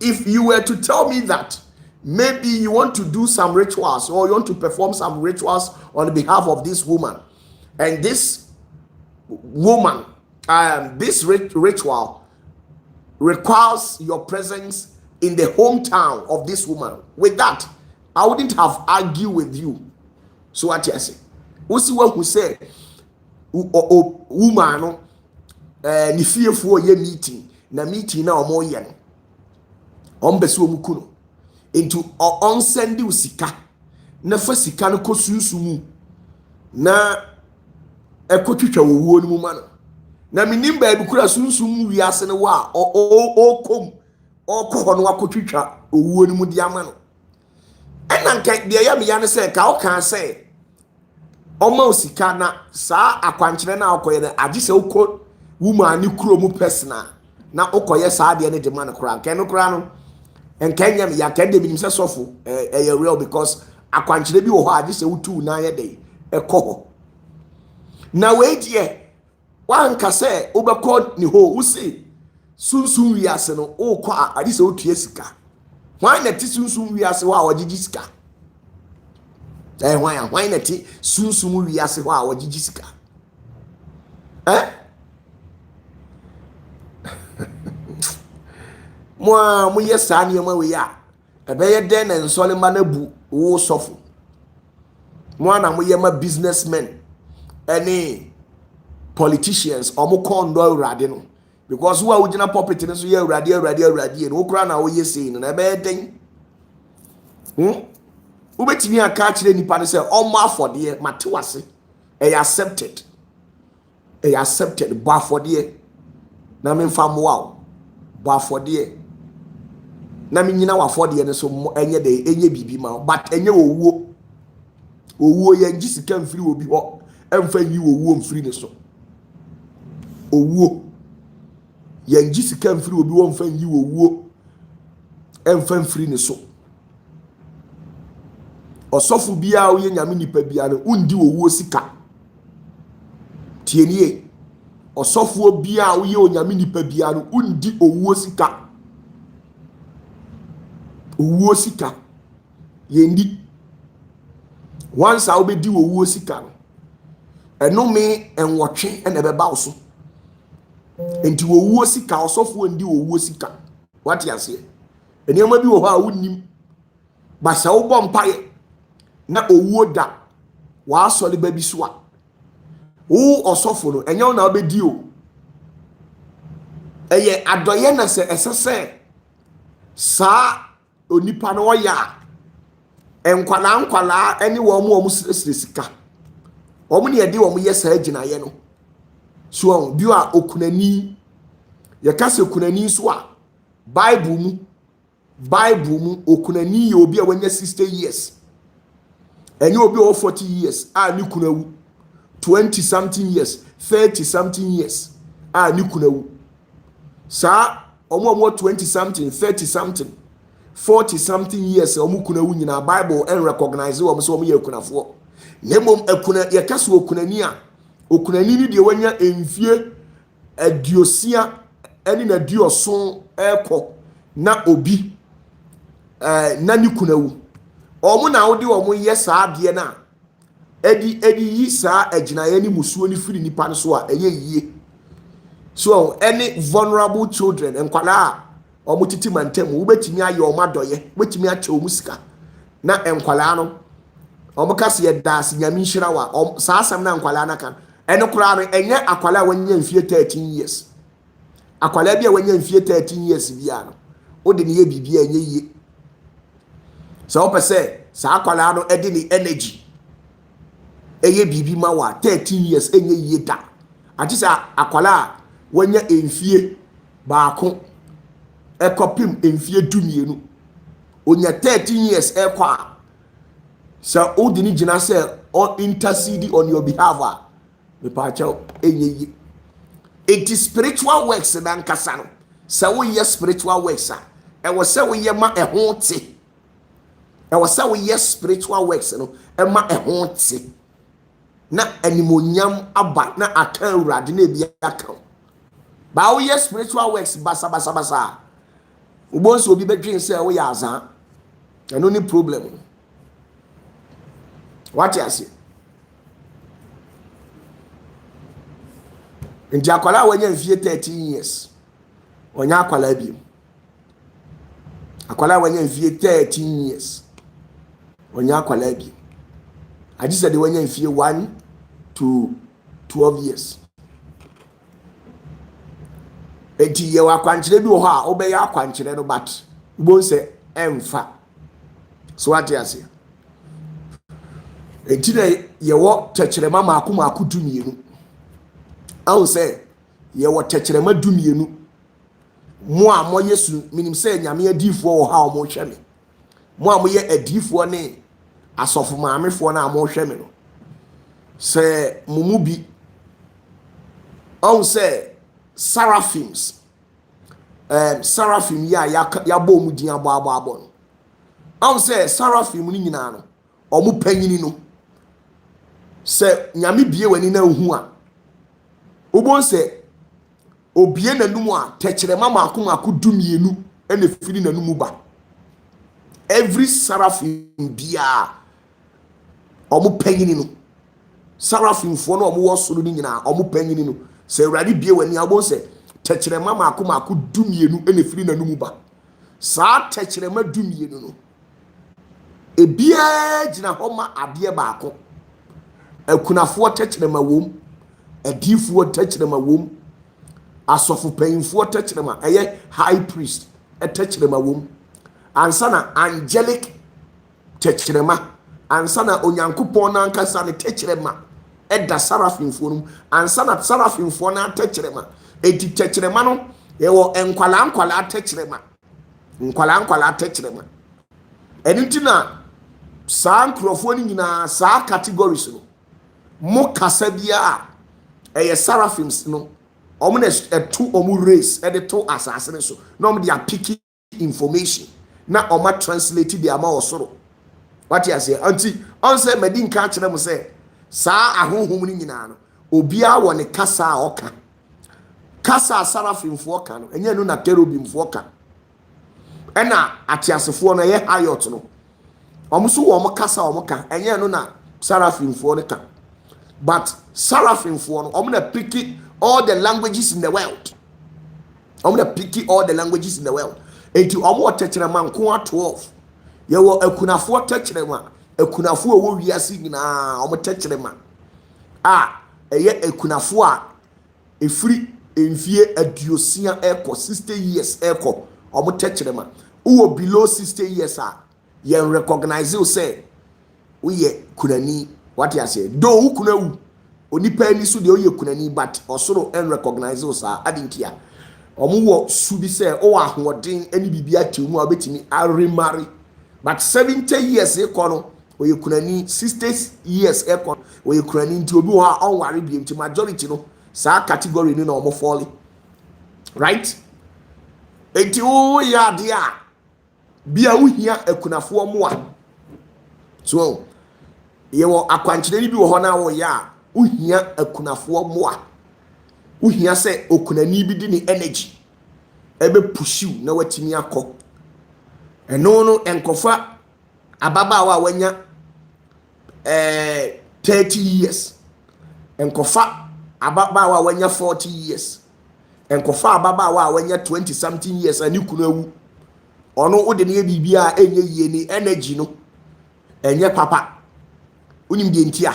If you were to tell me that maybe you want to do some rituals or you want to perform some rituals on behalf of this woman, and this woman, this ritual requires your presence in the hometown of this woman, with that, I wouldn't have argued with you. So what you say? What's the one who say, woman, no, ni fearful ye meeting, na meeting na omo ye no, ombesi omuku no, into on send you sika, na fa sika no kosunsumu, na ekotwitwa wo ni mu ma no. Na minim ba ebukura sunsumu wiase ne wa kom okọ no akotwitwa owuo ni mu di ama no. Ena nka de ya me ya ne se ka o kan se ọma osika na saa akwankyere na akoye na agi se ukọ woman ni kuro mu personal na ukoye saa de ne de ma no kura nka no kura no nka nyam ya ka de binim se sofo real, because akwankyere bi wo ho agi se utu na ye de ekọ na we die wanka se obekọ ni ho usi sunsun wiase no okọ agi se otua sika. Why na ti sunsun wiase wa wagigi sika? Why na ti sunsun wiase wa wagigi sika? Mo yes anioma we ya ebeye den na nsole ma na bu wo sofo. Mo na mo ye ma businessmen any politicians omo kondo awurade no, because who are ugina puppet no so ye awurade no kura na wo ye sei no na ebeye den ubetimi aka kire nipa ne se omo afode mate wase accepted bo afode na me mfa mo wa bo afode na me nyina wafode ne so enye de enye bibi ma, but enye owuo ye ngi sika mfiri obi ho emfa yi owuo mfiri ne so. Owuo ye ngi sika mfiri obi ho emfa yi owuo emfa mfiri ne so. Osofu bia wo ye nyame nipa bia no undi owuo sika. Tienie osofu bia wo ye onyame nipa bia no undi owuo sika. Owuo sika yendi once I obedi owuo sika no eno me enwotwe ene beba so enti owuo sika osofu ndi owuo sika. What you say? Enioma bi wo ha wonnim ba sa wo bom paye na owuo da wa asole ba bi so a wo osofu no enye na obedi o eye adoye na se esese sa onipa no ya enkwala eni wo mu sika omu ne yedi wo mu yesa agina ye no so bi a okunani ye kase okunani so a bible mu okunani ye obi a wanya 60 years enye obi o 40 years a ni kunawu 20 something years 30 something years a ni kunawu sa omu 20 something 30 something 40 something years omu kunawu nyina bible en recognize wo so omu ye kunafo nemom akuna ye kaso okunani a okunani ni de wanya emfie adiosia eni na dioso eko na obi na ni kunawu omu na wodi omu ye saa de na edi yi saa aginaye ni musuo ni firi nipa so a eye yie. So any vulnerable children enkwala omu titi mantem wo betimi aye omu adoye betimi ache omu sika na enkwala no omu kase ye das nyame nhira wa saa asam na enkwala na kan ene kura no enye akwala wanya mfie 13 years akwala bia wanya mfie 13 years bia no odi ne ye bibia enye yie. So opese saa akwala no edi ni energy eye bibi ma wa 13 years enye yie da atisa akwala wanya emfie baako ekopim emfie dumienu onya 13 years ekwa so odi ni gina se or intercede on your behalf me pa cha enye yie. It is spiritual works na nkasa no so we yes spiritual works e wo se we ye ma eho te e wo se we yes spiritual works no e ma eho te na animonyam aba na aka urade na bia aka Ba wo yes spiritual works basa. Ubon so obi bedwen say wo ya azan. Eno ni problem. What you say? Nti akwala wanya mfie 13 years. Onya akwala bi. Akwala wanya mfie 13 years. Onya akwala bi. I just said wanya mfie 1 to 12 years. Enti ye wa kwankyere bi wo ha obeya akwankyere no but ubon se emfa. So what you say? Enti de ye wo tekyerema maako dumienu. Awu se ye wo tekyerema dumienu. Mo a mo Yesu minim se nyame adifo wo ha o mo hwe me. Mo a mo ye adifo ne asofo maamefo na mo hwe me no. Se mumu bi awu se seraphims seraphim ya bo mu din abo no. Awu se seraphim ni nyina no omo panyini no. Se nyame bie wani na hu a obon se obie nanum a tekyerema maako dumienu ene firi nanum ba. Every seraphim bia omo panyini no. Seraphim fo no omo wo soro ni nyina omo panyini no. Se urade bie wani obon se tekyerema maako dumienu ene firi nanum ba. Sa tekyerema dumienu no ebia gina homa ade baako. Akunafo tekyerema wom, adifo tekyerema wom, asofo panyimfo tekyerema eye high priest tekyerema wom, ansana angelic tekyerema, ansana onyankopon na ankasa ne tekyerema eda seraphimfo no, ansana seraphimfo na tekyerema enti tekyerema no yewo enkwala tekyerema, enkwala tekyerema. Enti na saa nkrofo ni nyina saa categories no mo kasa bia eye seraphims no omo na eto omo race e de to asase ne so na omo dia picky information na omo translate the ama osoro. What you say? Anti on say medin ka kire mo say saa ahohom ni nyina no obia wo ne kasa a oka kasa seraphimfo oka no enye no na cherubimfo oka ena atiasefo no ye hayot no omo so wo mo kasa omo ka enye no na seraphimfo no ka. But seraphim for no, I'm gonna pick all the languages in the world. I'm gonna pick all the languages in the world. And to our tetrema 12. You will a kunafo tetrema, a kunafo wo wiase na omo tetrema. A kunafo a free enfie adiosia eko 60 years eko omo tetrema. Who below 60 years you recognize you say we ye kunani. What you say? Do who kuna onipa ni so de oye kunani but osoro en recognize us adintia. Omo wo su bi say o ahoden ani bibia temu obetimi a remarry. But 70 years e kono oye kunani, 60 years e kono oye kunani nti obi ho on ware bi nti majority no sa category ni na omo fall. Right? Enti o ya de a bia wo hia akunafo mo a. So yewo akwankyere ni bi wo ho na wo ya uhia akunafo moa uhia se okunani bi di ni energy ebe pushiu na watimi akọ eno no enkofa ababaawa wanya 30 years enkofa ababaawa wanya 40 years enkofa ababaawa wanya 20 something years ani kunu awu ono ode ne bibia enye yie ni energy no enye papa unim de ntia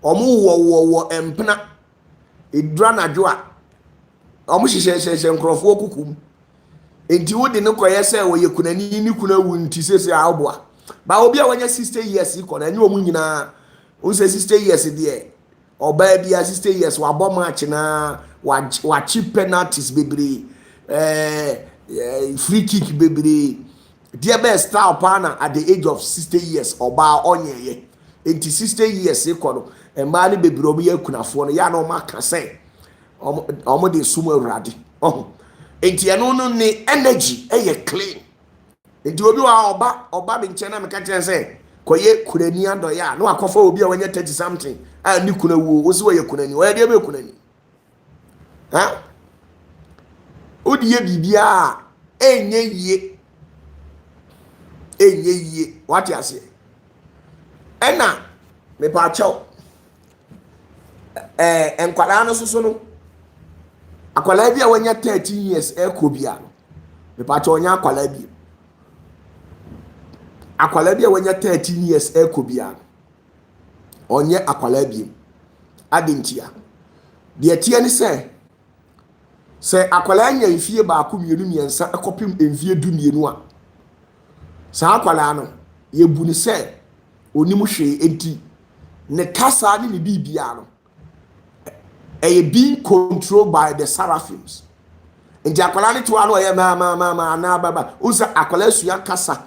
omo wo empena edura nadwo a omo hyehyehye nkrofo okukum enti wodi ne koye se wo ye kunani ni kunawu nti sese aboa ba obi a wanya 60 years iko na nye omu nyina o se 60 years de oba bia 60 years wa bom match na wa cheap penalties bebre free kick bebre dia best style partner at the age of 60 years oba onyeye enti 60 years iko no emba ni bebre obi yakunafo no ya na o maka say omo de sumo awrade enti eno no ni energy eye clean enti obi wa oba bi nche na meka tire say koye kunani ado ya no akofa obi a wanya 30 something a ni kunawu o si waye kunani wa de be kunani ha Odiye bibia enye yie what you say ena me pa chaw enkwala no soso no akwala bi a wanya 13 years ekobia no me pa chaw nya akwala bi a wanya 13 years ekobia no onye akwala bi adintia de tie ni se akwala nya mfie ba ko mienu miensa ekopim mfie du mienu a sa akwala no ye bu ni se onimu hwe enti ne kasa ni bibia no being controlled by the seraphims. Enti akwala ni to ano ye ma na baba usa akwala sua kasa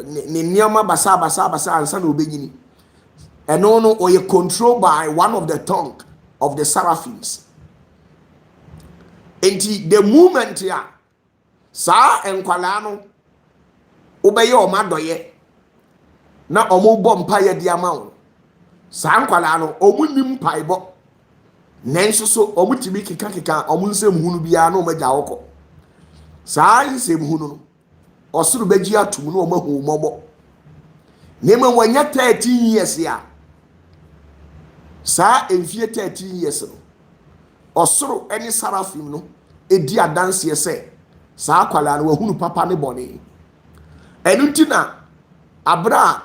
ne nioma basa ansa na obenyini eno no or ye controlled by one of the tongue of the seraphims. Enti the moment ya sa enkwala no obeye o madoye na omo bom paye dia ma wo sa enkwala no omunim paibo nenso so omutimi keka omu nsem hunu bia na omagya woko sa nsem hunu no osuru begi atum na omahu mobo nema wanya 13 years ya sa emfie 13 years no osuru eni sarafim no edi adanse ese sa akwala no wahunu papa ne bone enuntina abra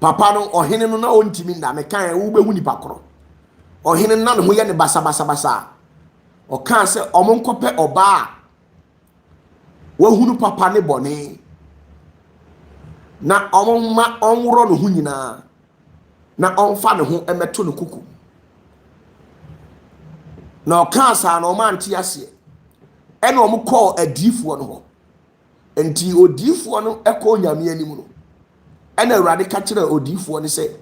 papa no ohene no na ontimi nda mekan wo behu nipa koro ohene na no ye ne basa o kan se omonkope oba wahunu papa ne bone na omma onworo no hu nyina na onfa ne ho emeto no kuku na o kan sa na o man ti ase ene o mko adifuo no ho enti odifuo no ekọ nyame anim no ene awurade ka kire odifuo ne se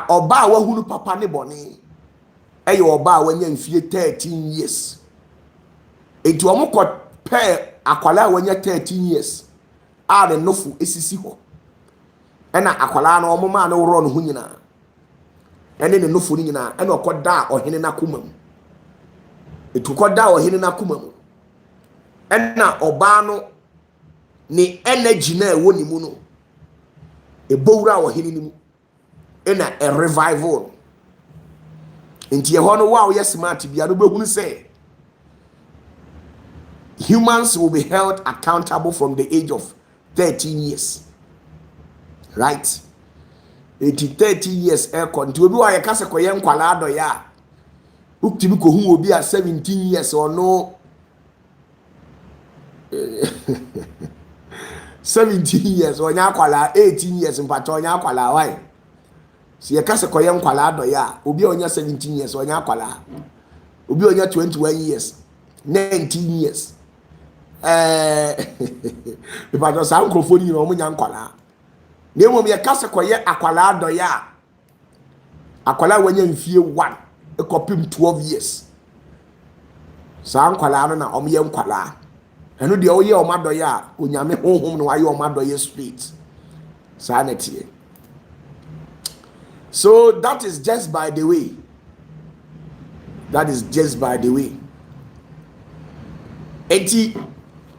oba wahunu papa ne bone eye oba wanya mfie 13 years enti o mko pe akwala wanya 13 years a de nofu esisi ho ena akwala no o ma na woro no hu nyina ene ne nofu ni nyina ene okoda ohene na komam etu koda ohene na komam ena oba no ni energy na ewo ni mu no ebowura ohene ni mu ena a revival enti ho no wa wo smart bia no behunu say humans will be held accountable from the age of 13 years, right? 30 years nti obi wa ye kase koye nkwala do ya uktibi ko hu obi a 17 years or no 17 years onya akwala 18 years mpacho onya akwala why si ye kase koye nkwala do ya obi onya 17 years onya akwala obi onya 21 years 19 years mpacho sa nkrofoni no omunya nkwala nemo ye kase koye akwala do ya akwala wanya mfie 1 ekopim 12 years sa nkwala no na omye nkwala eno de oye o mado ya onyame honhom no waye o mado ye spirit sanity. So that is just by the way, enti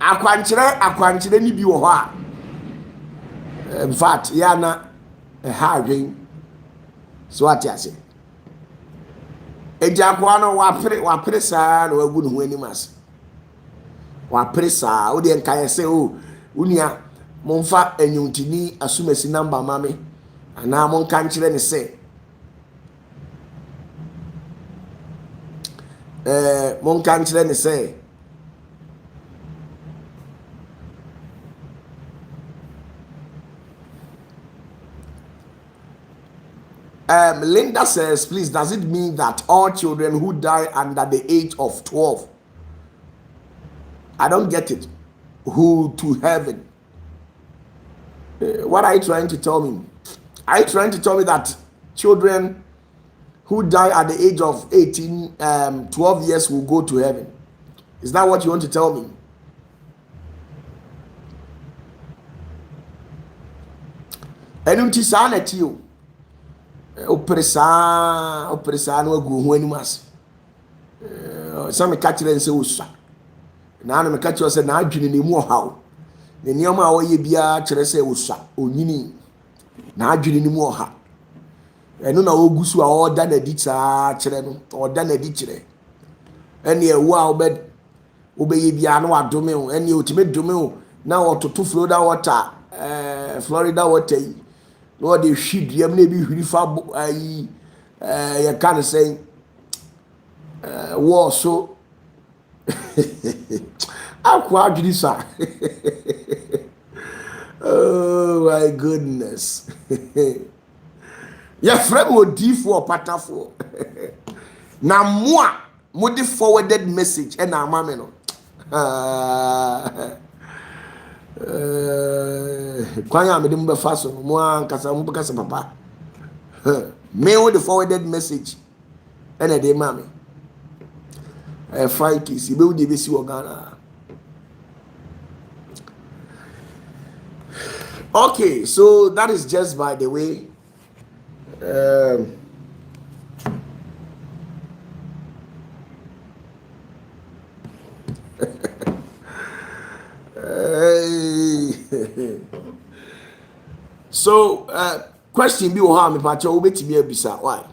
akwankyere ni bi wo ho a in fact yana hardwin so atiase eja kwa no wa presa no wagu no ho animas wa presa o de nkan se o unia momfa enyuntini asumasi number mame ana mon kan kire ne se mon kan kire ne se Linda says, please, does it mean that all children who die under the age of 12, I don't get it, who to heaven? What are you trying to tell me? Are you trying to tell me that children who die at the age of 18, 12 years will go to heaven? Is that what you want to tell me? Enunti sana tiyo. Opresa no agu ho animas some catch and say usa. Now I'm catch us and I dream in more how. The near my way be a say usa, unini. Now dream in more ha. And no Ogusu are all done a ditcha or done a ditchere. Any a wow bed obey biano domino, any ultimate domino now or to Florida water, Florida water. No, they should maybe refab. I can't say war so. I'm quite this. Oh my goodness. Your friend will D4 OPATAFUOR. Now, more the forwarded message and our mamma. Kwanya me dem be faso mo an kasa mo kasa papa. Me with the forwarded message and dey mama. Fight is be we dey be si Ghana. Okay, so that is just by the way. So, question be how me pacha obetimi abisa why?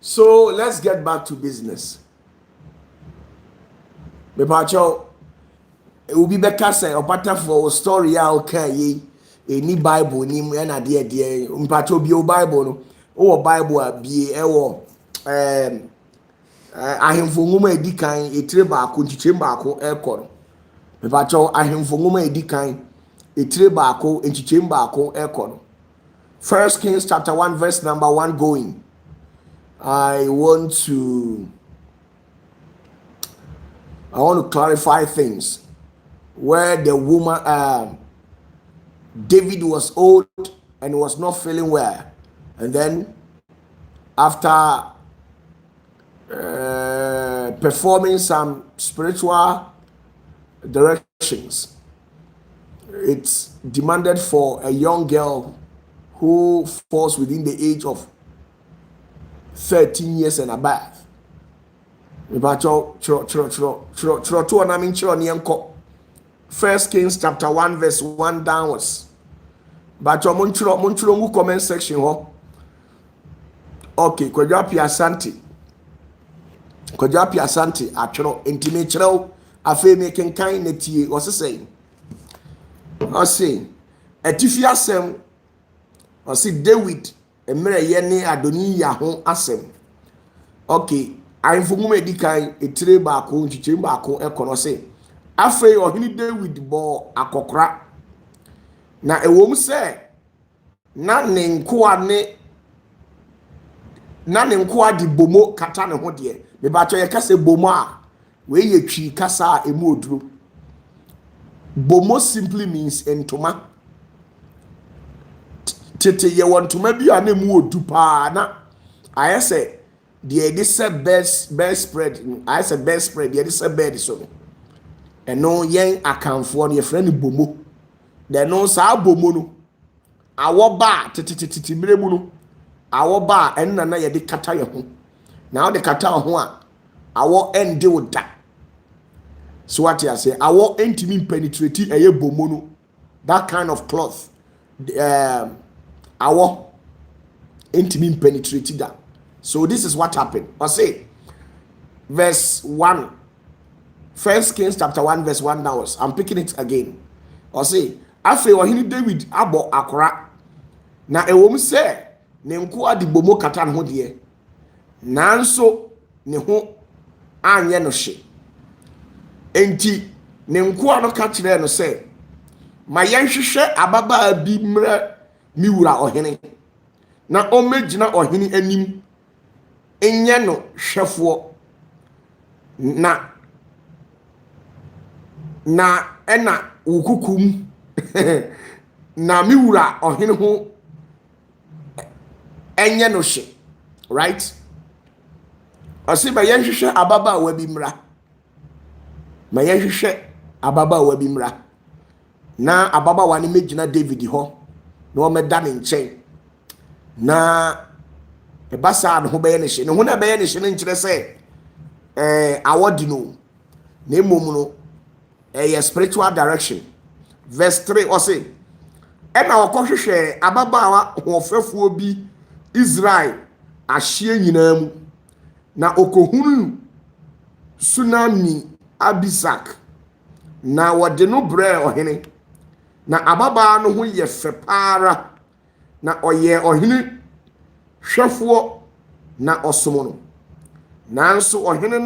So let's get back to business. Me pacho it will be better say OPATAFUOR story ya okay any Bible ni mu na de me pacho bi o Bible no o Bible a bi e wo ahemfo nwoma edikan etire baako nchiche baako ekoro me pacho ahemfo nwoma edikan etire baako nchiche baako ekoro. 1 Kings chapter 1 verse number 1 going. I want to clarify things where the woman David was old and was not feeling well, and then after performing some spiritual directions, it's demanded for a young girl who falls within the age of 13 years and above. First Kings chapter 1 verse 1 downwards. But your munchro comment section ho. Okay, Kwajapi Asante atro intime chro afa making kind netie was saying. I say etifi asem I see David emere yene adoni ya ho asem. Okay, ahemfo mu edikan etire baako nchiche baako ekono se afei ohini David bo akokora na ewom se na ne nkoa di bomo kata ne ho de me ba cho ye kase bomo a we ye twi kasa emu oduro. Bomo simply means entoma. Tete ye wantoma bi a na emu odu pa na ayese the this best spread I said best spread the this bed so and no yen akamfo no your friend bomo de no saa bomu no awo ba titititi mire mu no awo ba en na ye de kata ye ho na wo de kata ho a awo ende wo da so what you say awo entimi penetrate eye bomu no that kind of cloth awo entimi penetrate that. So this is what happened. I say verse 1, 1 Kings chapter 1 verse 1 downwards. I'm picking it again. I say after ohini David abo akora na ewom se ne nko adi bomo kata no de nanso ne ho anye no hye enti ne nko ano ka kire no se ma yenhwehwe ababa bi mra mi wura ohene na omegina ohene anim enye no hwefo na ena ukukum na mi wura ohene ho enye no hye, right? Ose ba yenhwehwe ababa wa bi mra ma yenhwehwe ababa wa bi mra na ababa wa ne megina David ho na o meda ne nchen na ebasa no ho be ne hye ne ho na be ne hye ne nkire se awodi no na emom no a spiritual direction. Verse 3 or say ena okohwehwe ababa hofefuo bi Israel ahye nyina mu na okohunu tsunami Abisak na wode no bre ohene na ababa no ho ye fepara na oye ohene hwefo na osomo no nanso ohene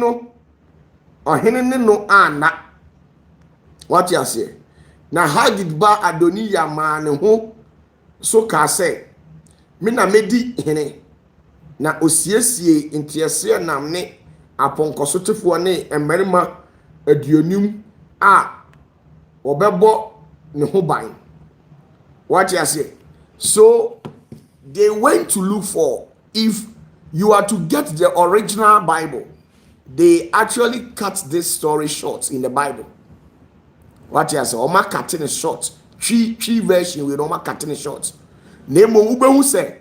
ne no ana. What you say na Hagid ba Adoniya ma ne ho so ka se me na medi hene na osiesie ntiese nam ne aponkosotefo ne emerima aduonum a obebo ne ho ban. What you say? So they went to look for, if you are to get the original Bible, they actually cut this story short in the Bible. What you say? Oma cutting it short. Three version with Oma cutting it short. Nemo ube who say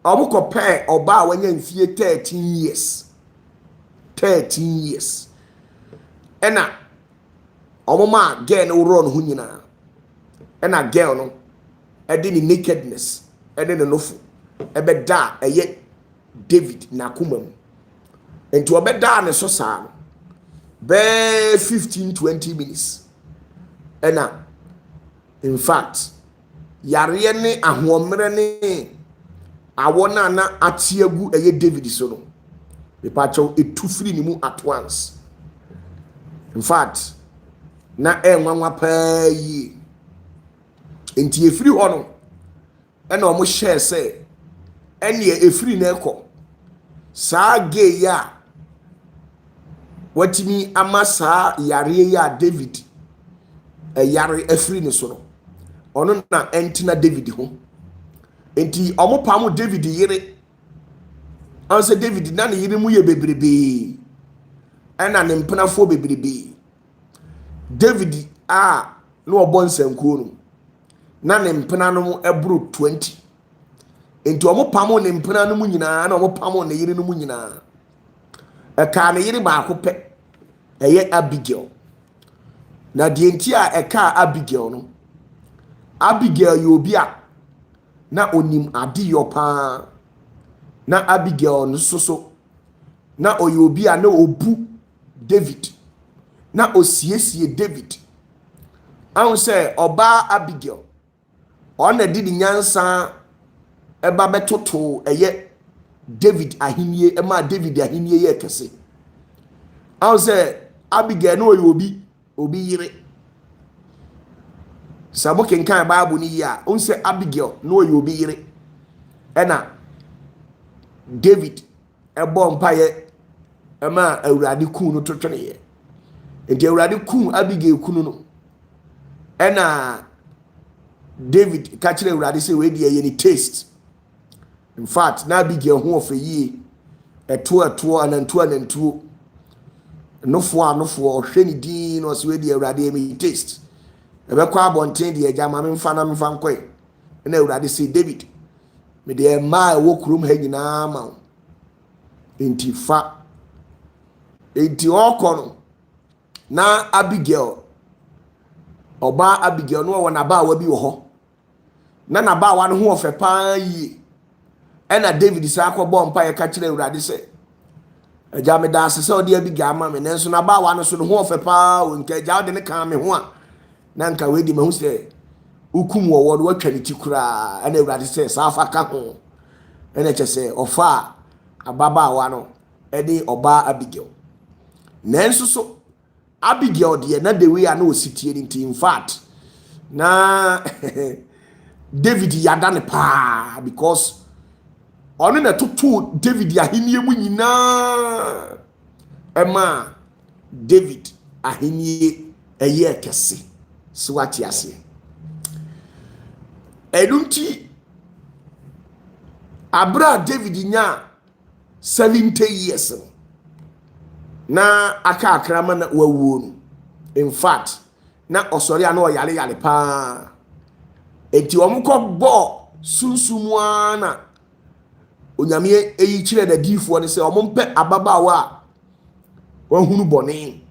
omu compare oba when you fear 13 years. 13 years. Ena omu ma girl no run hu nyina. Ena girl no edi ni nakedness, edi no nofu. Ebe da eye David na kumam. Enti obe da ne so sa be 15-20 minutes. Ena in fact yare ne ahomre ne awona na atiagu eye David so no mepacho etufiri ni mu at once. In fact na enwanwa pa yi enti efiri ho no ena omo share say ene efiri na ekọ saa ge ya watimi amasa yare ya David yare efiri ne so no ono na entina David ho enti omo pam David yire anse David na ne yire mu ye bebrebe ana ne mpenafo bebrebe David no obon sankuo no na ne mpena no eburu 20 enti omo pam ne mpena no mu nyina na omo pam ne yire no mu nyina eka ne yire ba ko pe eye Abigail na die enti a eka Abigail no Abigail yobia na onim adiyo pa na Abigail no soso na oyobia na obu David na osiesie David an say oba Abigail ona di ni nyansa eba betoto eye David ahinie ema David ahinie ye kese an say Abigail no obi yire Sabo kenkan Bible ni ya on say Abigail no obi yire ena David ebo mpaye ema awurade kun no totwene ye enti awurade kun Abigail kun no ena David kachire awurade say we dey ye ni taste. In fact na Abigail ho of yi eto anantu nofo hwe ni din no say we dey awurade me taste ebe kwa abonten de agya ma me mfa na mfa nkwe na Awurade say David me de ma wo kurom ha nyina ma wo enti fa enti okono na Abigail oba Abigail no wona ba wa bi wo ho na ba wa no ho ofe pa yi ena David sa akọbọ mpa ye ka kire Awurade say agya me da ase se odi Abigail ma me nenso na ba wa no so no ho ofe pa wo nke agya odi ne kan me ho a na nka we di me hu se ukum wo wo watwa ni tikura ena Awurade say sa afa ka ho ena che se ofa ababa wa no edi oba Abigail nenso so Abigail de na the way na ositie ni in fact na David yada ne pa because ono na tutu David ahenie mu nyina ema David ahenie eye kese swati ase edunti abra David nya 70 years na aka akrama na wawuo no in fact na osori ana oyale yale pa enti omukọ bo sunsumua na onyame eyi kire da difo ne se omompe ababawa wahunu bone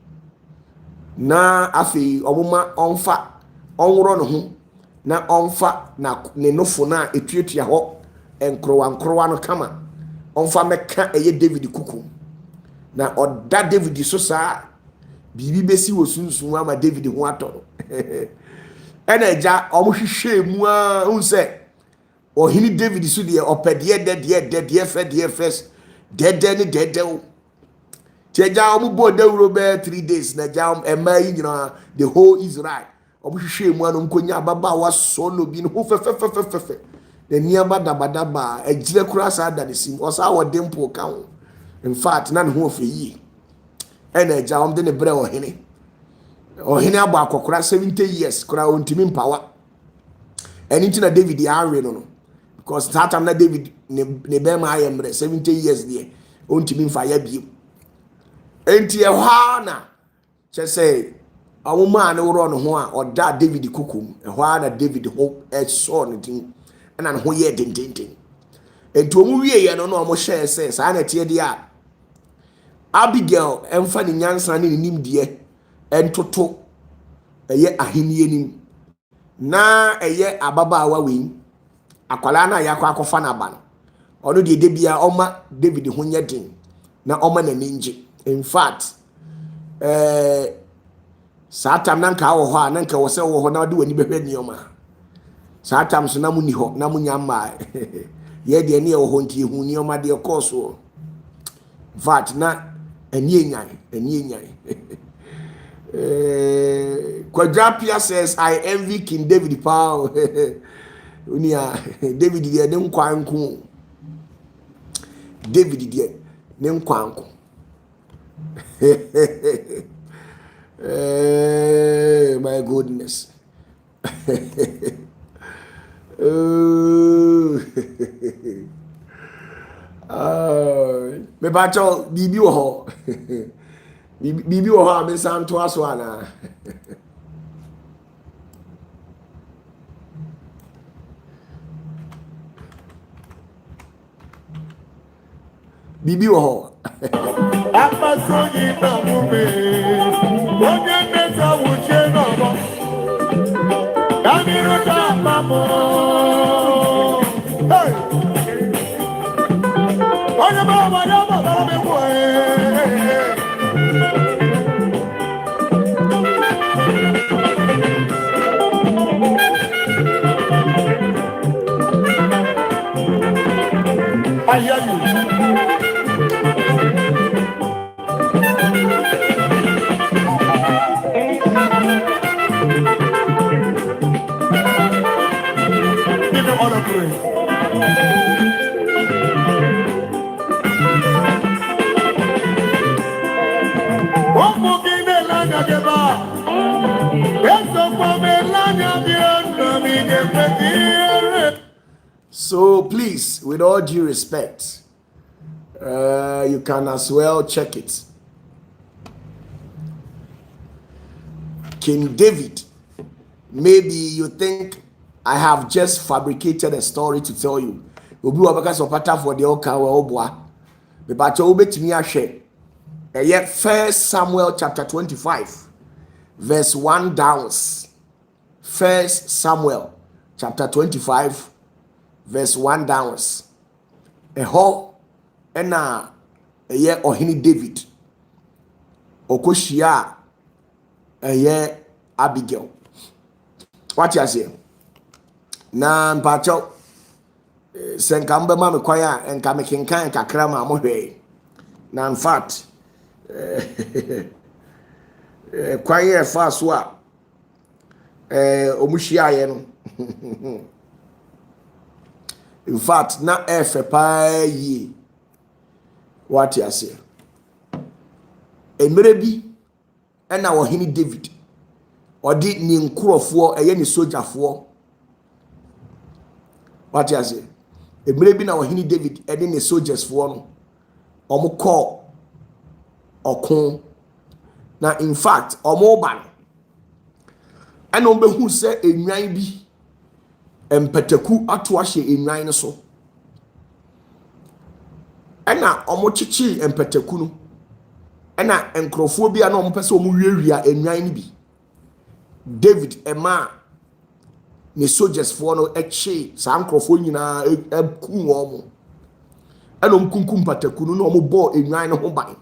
na afi omuma onfa onworo no ho na onfa na ne nofo na etuatua ho enkrowa no kama onfa meka eye David kuku na oda David so sa bibi besi wo sunsun ama David ho ato ena eja omohwehwe mu a unse ohini David so de opede de first de o teja omubo dawuro be 3 days na ja emayi nyina the whole Israel omohwehwe mu ano nkonya baba wa so no bi no fe na niaba dabadaba ejire kura sa da nesim osa wo dempo ka ho in fact na ne ho fe yi ena eja de ne bre ohini abo akokora 70 years kura ontimi mpawa eni na David anwe no because that time na David ne be ma ayemre 70 years there ontimi mfa ya biem enti ehwa na che say awoma ne woro no ho a oda David kukum ehwa na David ho so ne tin na ne ho ye dendenden enti omu wie ye no no omo share say sa na tie dia Abigail emfa ni nyansa ne nim die entoto eye ahenie nim na eye ababaawa wen akwala na yakwa akofa na ba no ono de bia oma David ho nya din na oma na ninje in fact satam nan ka wo ho a nan ka wo se wo ho na de wani behwe ni oma satam so na muni ho na munya ma ye de ne wo ho nti hu ni oma de course wo vat na eni enyan Quadrupia says I envy King David Paul. Unia David de ne nkwanko. David de ne nkwanko. My goodness. Me bacho bibi wo ho. Bibi wo ha me santo aso ana. Bibi wo ho. Apasoji na mume. Onye meza wuche no mo. Kamiro ta mamo. Hey. Onye baba ya baba me wo. I hear you. Give me all the praise. So please, with all due respect, you can as well check it. King David maybe you think I have just fabricated a story to tell you. Obi wa baka so pata for the oka wa oboa. Me ba cho obetimi ahwe. Eye 1 Samuel chapter 25 verse 1 downwards. 1 Samuel chapter 25 verse 1 downwards. Eho ena eye ohini David. Okoshia eye Abigail. What you say? Na mpacho senka mbema me kwaya enka me kenkan kakra ma mo hwe. Na in fact kwaya fa so a omuhia ye no. In fact na efe pa yi. What you say? Emere bi ena wo hini David. Odi ni nkurofo eye ni sojafoɔ. What you say? Emere bi na wo hini David ede ni soldiers foɔ no. Omo call okun. Na in fact omo ba no. Ena ombe hu se enwan bi empataku ato ahye enwan no so. Ena omo chichi empataku no. Ena nkurofo bi a na omo pese omo wiawia enwan ni bi. David ema ni soldiers for no eche sa nkrofo nyina eku wo ena omkunkum patakunu no omo bo enwan no ho ban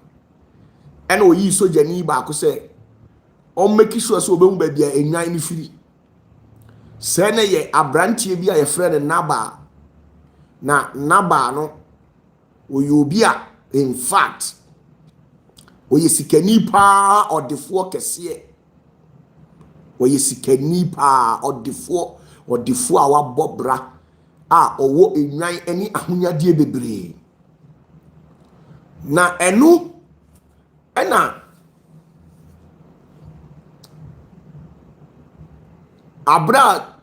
ena oyi soldier ni ba ko se o make sure so obemu ba bia enwan ni firi se na ye abrantie bi a ye frɛ ne Naba na Naba no oyi obi a in fact oyi sikani pa odefo kese oye sikani pa odefo a wabobra a owo enwan ani ahonyade bebre na enu ena abra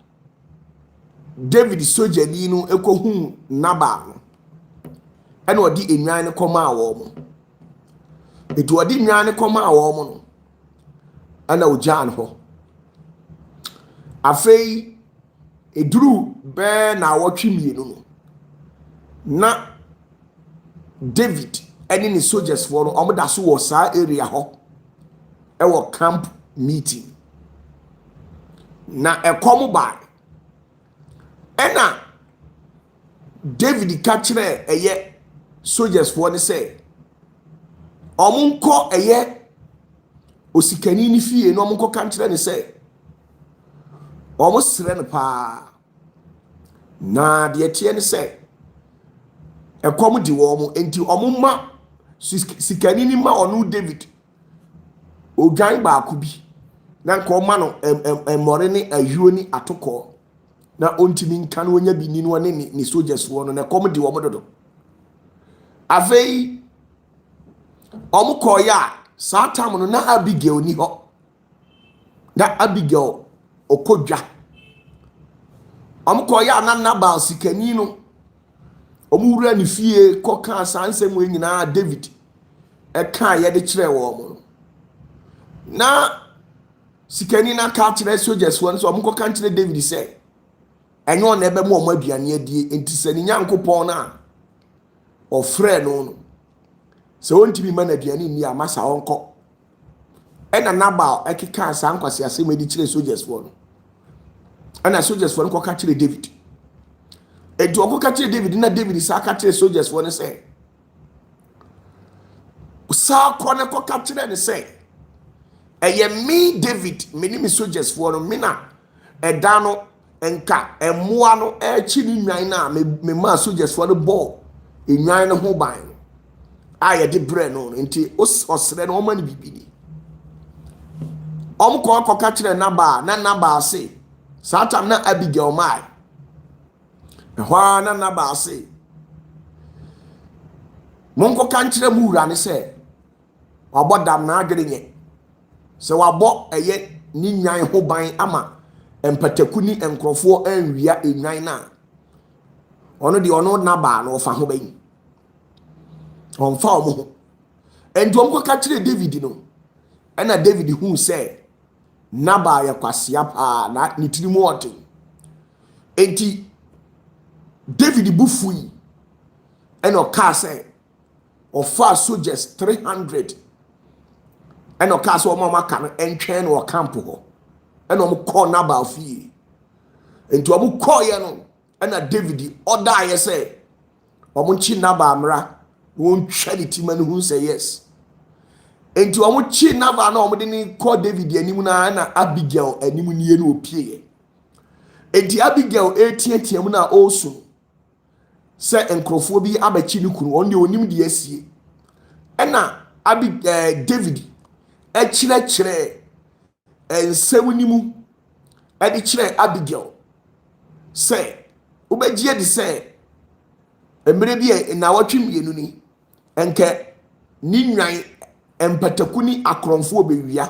David sojani no ekohu Naba no ena odi enwan ne koma awo mo etu odi enwan ne koma awo mo no ana ojan ho afei eduru be na awotwe mienu no na David eni ni soldiers for no omoda so wo sa area ho e wo camp meeting na ekomu ba ena David ka kire eye soldiers for ne say omunko eye osikani ni fie no omunko ka kire ne say almost sere pa na de tie ne se ekom di wo mo enti omuma sikani ni ma onu David ogan ba akubi na nka oma no emore ni ayuo ni atoko na ontimi nka no onya bi ni no ne ni soldiers wo no na ekom di wo mo dodo avei omukoya satam no na Abigail ni ho na Abigail okodwa amkoya na Nabal sikani no omwura ni fie koka sansem nyina David eka ye de kire wo mo na sikani na ka kire soldiers won so omkoka kire David say enyo na ebe mu omo aduane adie enti sani nyankopon na ofre no se wontimi ma na aduane ni amasa onko ena Nabal ekeka sa nkwase asem edi kire soldiers won ana soldiers won ko ka kire David edu ko ka kire David na David sa ka kire soldiers won say sa ko ne ko ka kire ne say eye me David me ni me soldiers won me na eda no enka emoa no echi ni nwan na me ma soldiers won ball enwan no ho ban aye de bre no nti osre no ma ni bibidi ko ka kire Naba na Naba say satam na Abigail mai ehwa na Naba say monko kan kire mu wura ne se wabodam na adwene nye se wabo eye ni nwan ho ban ama empataku ni enkrofo anwia enwan na ono de ono Naba no fa ho ban onfa omo enti onko ka kire David no ena David hu say Nabal ya kwasia pa na ne tiri mu ɔte. Enti David bufui ɛna ɔka sɛ ɔfa soldiers 300 ɛna ɔka sɛ ɔmo aka no ɛntwɛn no camp hɔ ɛna ɔmo kɔ Nabal fie. Enti ɔmo kɔɔyɛ no ɛna David ɔdaayɛ sɛ ɔmo nkyi Nabal mmra wɔn twɛ ne tima no hu sɛ yes. Enti ɔmo kyi Nabal na ɔmo de ne kɔ David anim na na Abigail anim nie no opie. Enti Abigail etiatia mu na ɔso sɛ nkrɔfoɔ bi abɛkyi ne kunu ɔno de onim de asie. Ɛna David ɛkyerɛkyerɛ nsɛm ni mu ɛde kyerɛ Abigail sɛ wobɛgye de sɛ mmerɛ bi na wɔtwe mmienu ni ɛnkɛ ni nwan empataku ni akrɔmfoɔ bewia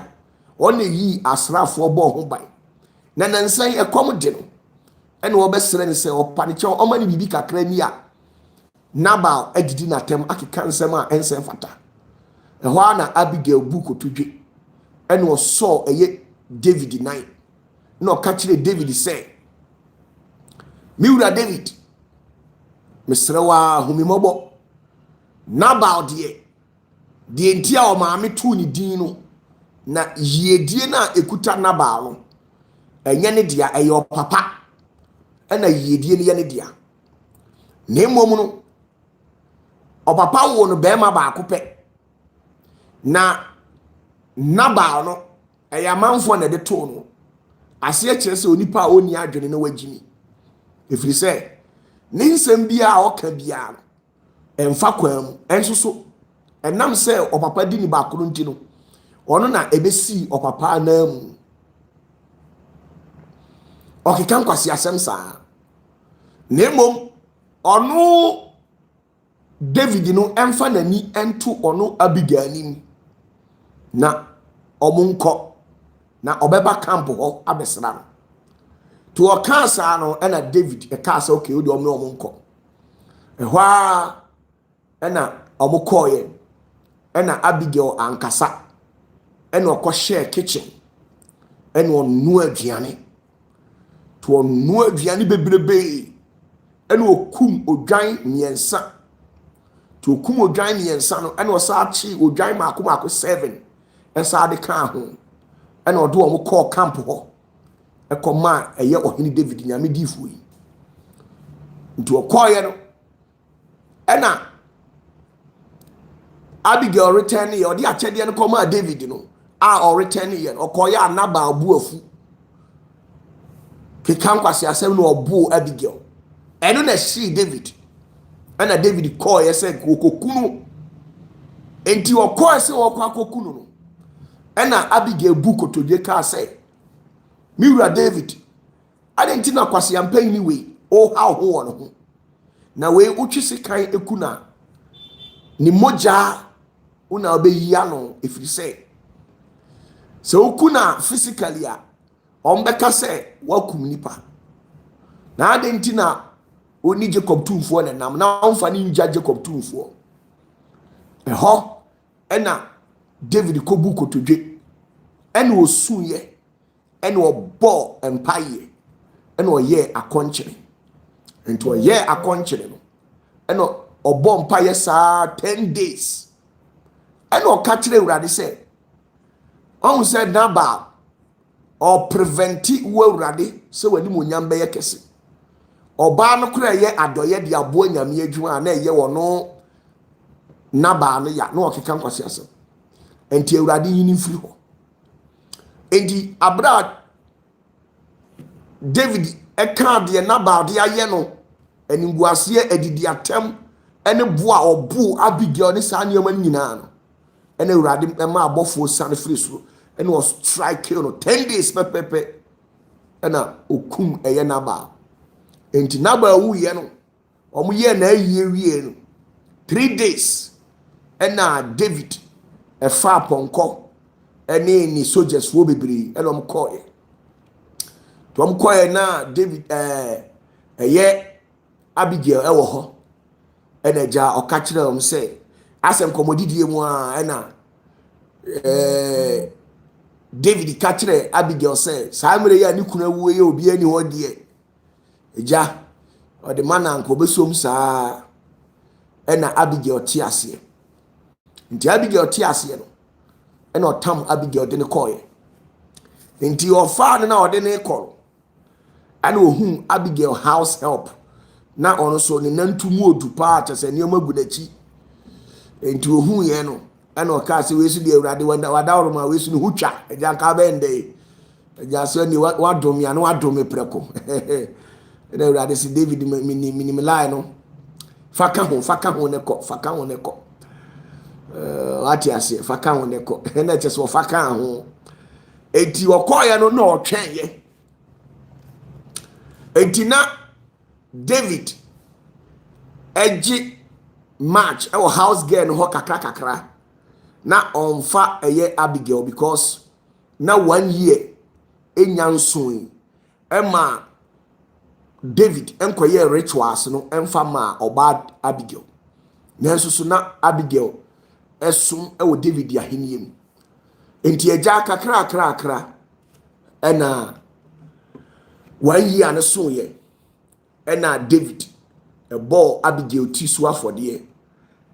ɔna yi asraafoɔ bɔ ho ban na nansan ɛkɔm de no ɛna wɔbɛsrɛ ne sɛ ɔpa ne kyɛw ɔma ne bibi kakra ni a Nabal adidi n'atam akeka nsɛm a ɛnsɛm fata. Ɛhɔ na Abigail bu kotodwe ɛna ɔsɔ ɛyɛ David nan na ɔka kyerɛ David sɛ miwura David mesrɛ wa homimɔbɔ Nabal deɛ nti a ɔmaame tu ne din no na yiedie na ekuta Nabal no ɛnyɛ ne dia ɛyɛ ɔpapa ɛna yiedie ne yɛ ne dia na mmom no ɔpapa wo no bɛrima baako pɛ na Nabal no ɛyɛ amanfoɔ na de to no ase kyerɛ sɛ onipa a onni adwene na wagyini ɛfiri sɛ ne nsɛm bia a ɔka bia no ɛmfa kwan mu ɛnso so ɛnam sɛ ɔpapa di ne baako no nti no ɔno na ɛbɛsi ɔpapa na mu ɔkeka nkwasi asɛm saa na mmom ɔno David no ɛmfa n'ani ɛnto ɔno Abigail nim na ɔmo nkɔ na ɔbɛba camp hɔ abɛsra no to ɔka saa no ɛna David ɛka saa okay odi ɔmo nkɔ ɛhɔ a ɛna ɔmo kɔɔyɛ ɛna Abigail ankasa ɛna ɔkɔhyɛ kitchen ɛna ɔno aduane to ɔno aduane bebrebe ɛna okum odwan mmiɛnsa to okum odwan mmiɛnsa no ɛna ɔsa akyi odwan maako 7 ɛsa de ka ho ɛna ɔde ɔmo kɔɔ camp hɔ ɛkɔma ɛyɛ ɔhene David nyame difo yi nti ɔkɔɔyɛ no ɛna Abigail return yɛ ɔde akyɛdeɛ no kɔma David no a ɔreturn yɛ ɔkɔɔyɛ a Nabal bu afu keka nkwasi asɛm no ɔbo Abigail ɛno na ɛhyi David ɛna David kɔɔyɛ sɛ kokokunu enti ɔkɔɔ sɛ ɔkɔ akokunu no ɛna Abigail bu kotodwe ka sɛ miwura David ade nti na kwasi ampan ni we o ha ho wɔ no ho na we utwi sekan ekuna ni mogya una obeyia no efiri sɛ okuna physically a ɔmbɛka sɛ wakum nipa na ade nti na oni Jacob tumfoɔ na nam na ɔmfa ne ngya Jacob tumfoɔ ɛhɔ ɛna David kɔbu kotodwe ɛna osuye ɛna ɔbɔ mpaye ɛna ɔyɛ akɔnkyere nti ɔyɛ akɔnkyere no ɛna ɔbɔ mpaye saa 10 days ɛna ɔka kyerɛ Awurade sɛ ɔhu sɛ Nabal ɔpreventi wo Awurade sɛ wani mo nyam bɛyɛ kɛse ɔbaa no kora yɛ adɔyɛ de aboa nyame adwuma na ɛyɛ wɔno Nabal no ya na ɔkeka nkwasi asɛm enti Awurade yini mfiri hɔ enti abra David ɛka de Nabal de ayɛ no animguaseɛ adidi atam ɛne boa ɔbo Abigail ne saa nneɛma nyinaa no ɛna Awurade ɛma abɔfoɔ sane firi so ɛna ɔ strike no 10 days pɛpɛpɛ ɛna okum ɛyɛ Nabal enti Nabal wuyɛ no ɔmo yɛ na ayie wie no 3 days ɛna David ɛfa pɔnkɔ ɛne ni soldiers wo bebree ɛna ɔmo kɔɔyɛ to ɔmo kɔɔyɛ na David ɛyɛ Abigail ɛwɔ hɔ ɛna gya ɔka kyerɛ ɔmo sɛ asɛm kɔmɔdidie mu a ɛna David kachire Abigail say Samuel ya ni kuna wo ye obi ani ho de eja o de mana nko besom saa ena Abigail ti ase nti Abigail ti ase no ena otam Abigail de ne koye nti ofa no na ode ne call ana ohun Abigail house help na ono so ne nantumu odupa atese ne magu nachi nti ohun ye no ana oka se we su de awurade wada oroma we su ne hutwa eja ka bende eja so ni wadom ya no wadom preko na awurade si David minim line no faka ho ne ko ati ase faka ho ne ko na cheso faka ho enti okoya no na otwen ye enti na David eji match our house girl no kakra na onfa eye Abigail because na 1 year enyanson ema David enkoye rituals no emfa ma oba Abigail nanso so na Abigail esum ewo David aheniem enti eja kakra ena 1 year ne so ye ena David ebo Abigail tisu afode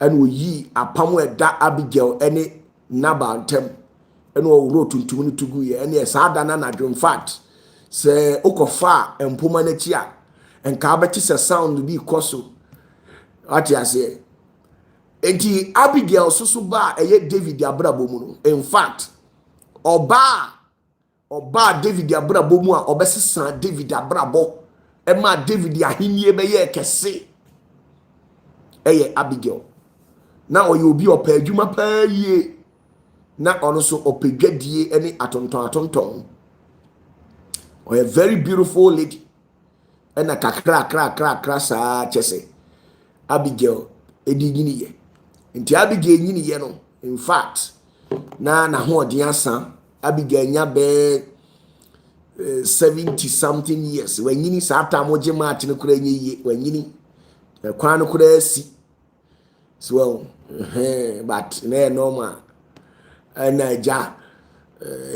ena oyi apam eda Abigail ene nabantem ena owro tuntum ne tugu ye ena saada na drum fat se okofa empoma na chi a enka abeti se sound bi koso ati ase enti Abigail susu ba eye David abrabo mu no in fact oba David abrabo mu a obesesa David abrabo ema David ahinie be ye kese eye Abigail na oyo obi opa adwuma pa yie na ono so opedwadie ene atonton a very beautiful lady and a kakra sa chese Abigail edi nyini ye nti Abigail nyini ye no in fact na ho odi asa Abigail nya be 70 something years when nyini sa atamo gema ati ne kura nye when kwan no kura si so but na normal na ja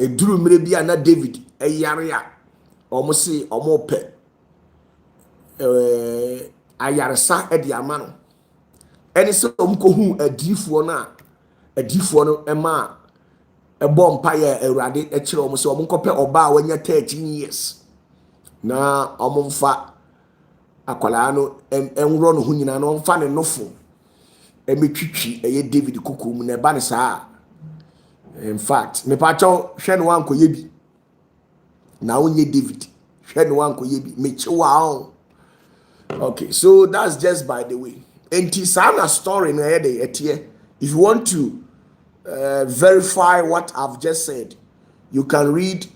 eduru mire bia na David eyare ya omosi omope ayaresa edi amano eni se omkohu adifo no ema ebom paye awurade ekire omosi omkope oba wanya 13 years na omomfa akwala no enwro no hunyina no omfa ne nofo emetwitwi eye David kukum na ba ne saa in fact me pacho hwe no wanko yebi na onye David hwe no wanko yebi mechiwa. Okay, so that's just by the way. Enti sana story no ede etie. If you want to verify what I've just said, you can read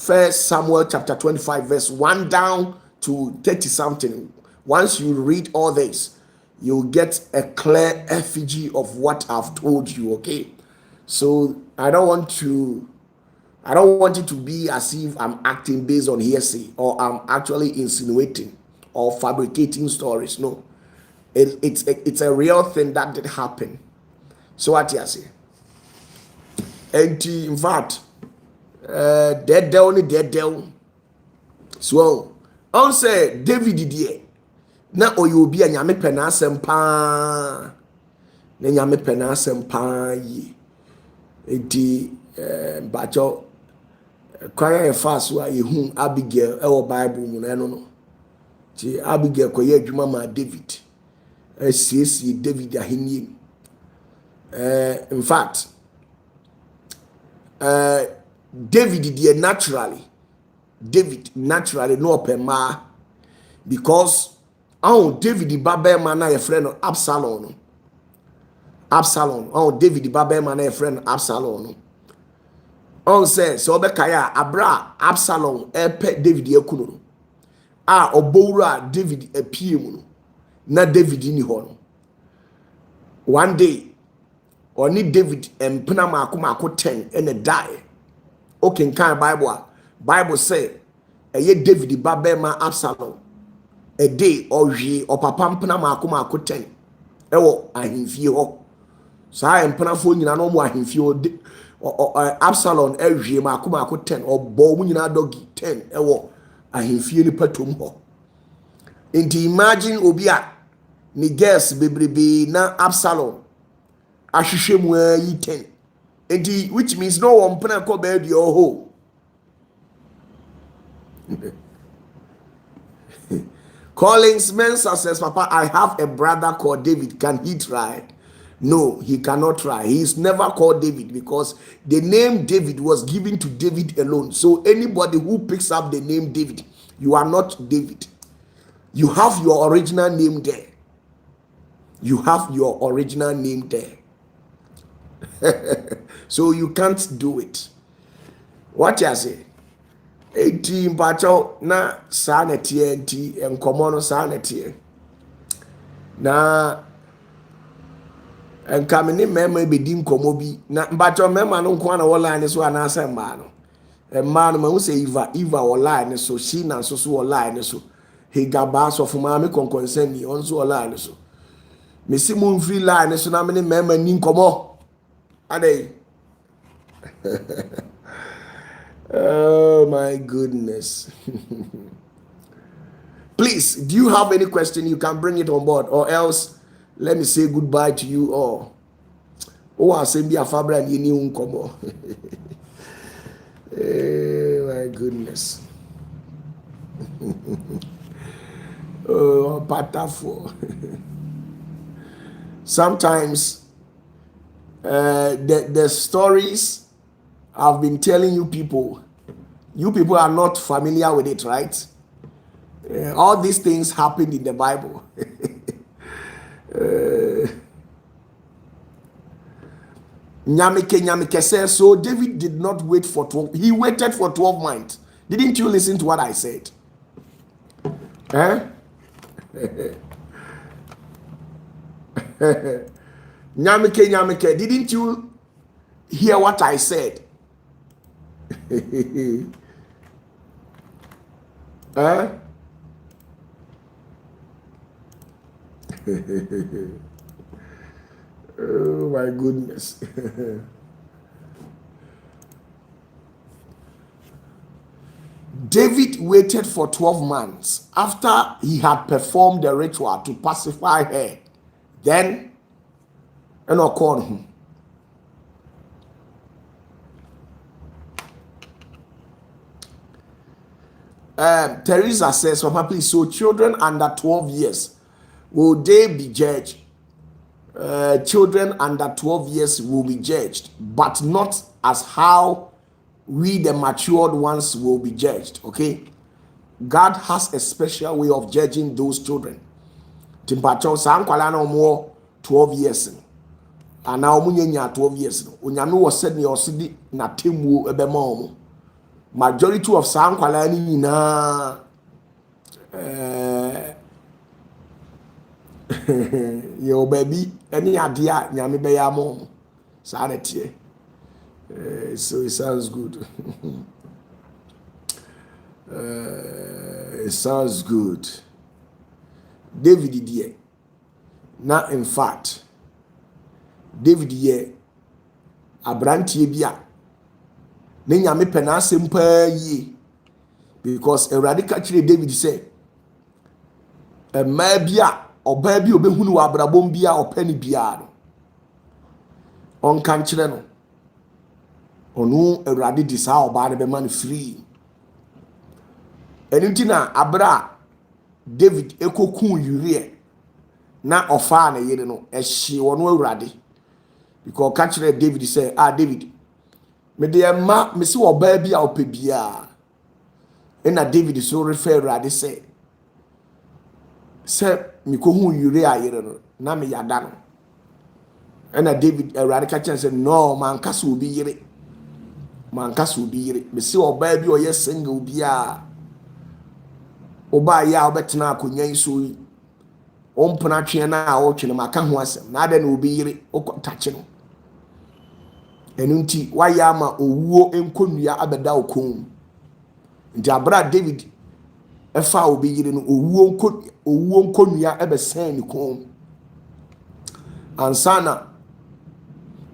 1 Samuel chapter 25 verse 1 down to 30 something. Once you read all this, you'll get a clear effigy of what I've told you, okay? So I don't want it to be as if I'm acting based on hearsay or I'm actually insinuating or fabricating stories. No, it's a real thing that did happen. So what you say? And in fact, dead down. So on say David did na oyobi a nyame pɛ na asɛm paa na nyame pɛ na asɛm paa yi enti bacho kwaya so a yehu Abigail ɛwɔ Bible mu na no ti Abigail koye adwuma ma David asiesie David ahenni in fact David die naturally no opema because David Babel man na friend of Absalom. David Babel man na friend Absalom. Say so obekaya abra Absalom epe David yakunu. Obowura David epie mu no. Na David ni ho no. One day oni David empena mako 10 and a die. Okay, kan Bible say eye David Babel man Absalom a day or ye or papampana mako 10 ewo ahimfie ho saa empana fo nyina no mo ahimfie Absalom ehwie maako 10 ɔbɔ mu nyina dɔgi 10 ɛwɔ ahemfie ni patom hɔ. Nti imagine obi a ni girls bebrebe na Absalom ahwehwɛ mu yi 10. Nti which means no one mpena kɔ baabi ɔhɔ. Collins Mensah says, Papa, I have a brother called David. Can he try? No, he cannot try. He is never called David because the name David was given to David alone. So anybody who picks up the name David, you are not David. You have your original name there. You have your original name there. So you can't do it. What you say? 18 pacho na sanity nti enkomo no sanity na enkamene mema bedi nkomo bi na pacho mema no nko na wala ne so anasa mma no emma no ma say Eva wala ne so she na so wala ne so he gaba so fuma me konkonsen ni on so wala ne so me si mu free line so na me mema ni nkomo adai. Oh my goodness. Please, do you have any question? You can bring it on board, or else let me say goodbye to you all. Oh, I'll send you a fabra and you need unkomo. Oh my goodness. Oh, OPATAFUOR. Sometimes the stories I've been telling you people are not familiar with it, right? All these things happened in the Bible. Nyamike says, so David did not wait for 12. He waited for 12 months. Didn't you listen to what I said? Nyamike, didn't you hear what I said? Oh my goodness. David waited for 12 months after he had performed the ritual to pacify her. Then, and I called him. Teresa says, Papa, please, so children under 12 years, will they be judged? Children under 12 years will be judged, but not as how we, the matured ones, will be judged, okay? God has a special way of judging those children. Timpacho, sankwala no more 12 years. And now, 12 years. Unyami was said, you see, na timu ebemo. Majority of sankwala ni na yo baby any idea nyame be ya mo sanity. So it sounds good. It sounds good. David die na in fact David ye abrantie bia ne nyame pena asem pa yi because Awurade ka kire David say ma bia oba bi obehunu wa abrabom bia opani bia no on kan kire no onu Awurade di sa oba de be man free enunti na abra David ekokun Uriah na ofa na yere no ehye wono Awurade because ka kire David say David me de ma me si oba bi a opa bia na David so refer Awurade say mi ko hu Uriah yere no na me yada no na David Awurade ka kire say no man kasa obi yere me si oba bi o ye single bia oba ya obetena akonyan so yi ompona twe na a otwe ma ka ho asem na ade na obi yire okotache no enunti waya ma owuo enkonua abeda okom nti abra David efa obi yire no owuo nkonua ebesen ni kom ansana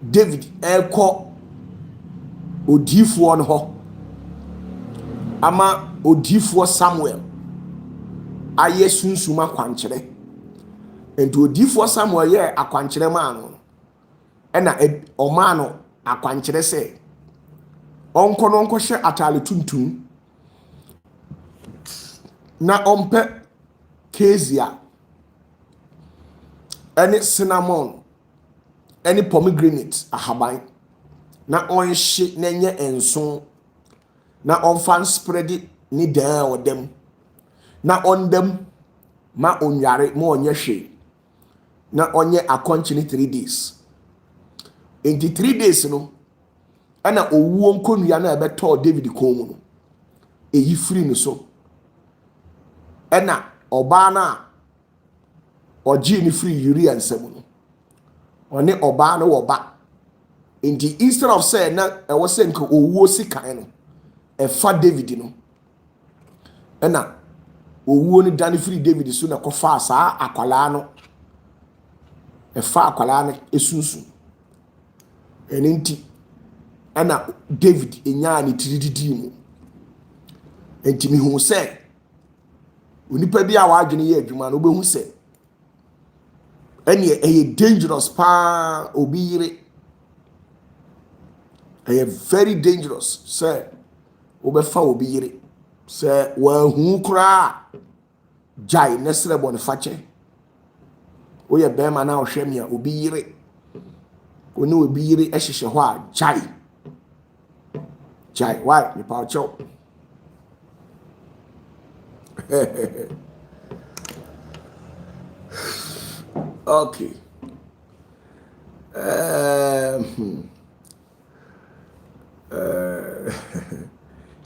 David eko odiifoɔ no hɔ ama odiifoɔ Samuel ayɛ sunsum akwankyerɛ. Nti odiifoɔ Samuel yɛ akwankyerɛ maa no ɛna ɔmaa no akwankyerɛ sɛ ɔnkɔ no nkɔhyɛ atale tuntum na ɔmpɛ kezia ɛne cinnamon ɛne pomegranate ahaban na ɔnhye na nyɛ nson na ɔmfa nspread ne daa ɔdam na ɔndam ma onware ma ɔnyɛ hwee na ɔnyɛ akɔnkye ne 3 days. Enti 3 days no ɛna owuo nkonnua na ɛbɛtɔ David kɔn mu no eyi firi no so ɛna ɔbaa na ɔgye ne firi Uria nsam no ɔne ɔbaa no wɔ ba. Enti instead of say na ɛwɔ sɛ nka owuo sikan no ɛfa David no ɛna owuo no dane firi David so na kɔfa saa akwalaa no ɛfa akwalaa no esunsun ɛne nti ɛna David enyaa ne tirididi mu. Enti mihu sɛ onipa bi a wadwene yɛ adwuma no obehu sɛ ɛne ɛyɛ dangerous pa obi yire. Ɛyɛ very dangerous sɛ obefa obi yire sɛ wahu kura jai nesre bɔ ne fakyɛ. Oyɛ bɛrima na ɔhwɛ me a obi yire oni obi yire ɛhyehyɛ hɔ a jai why me pa ɔkyɛw. Okay.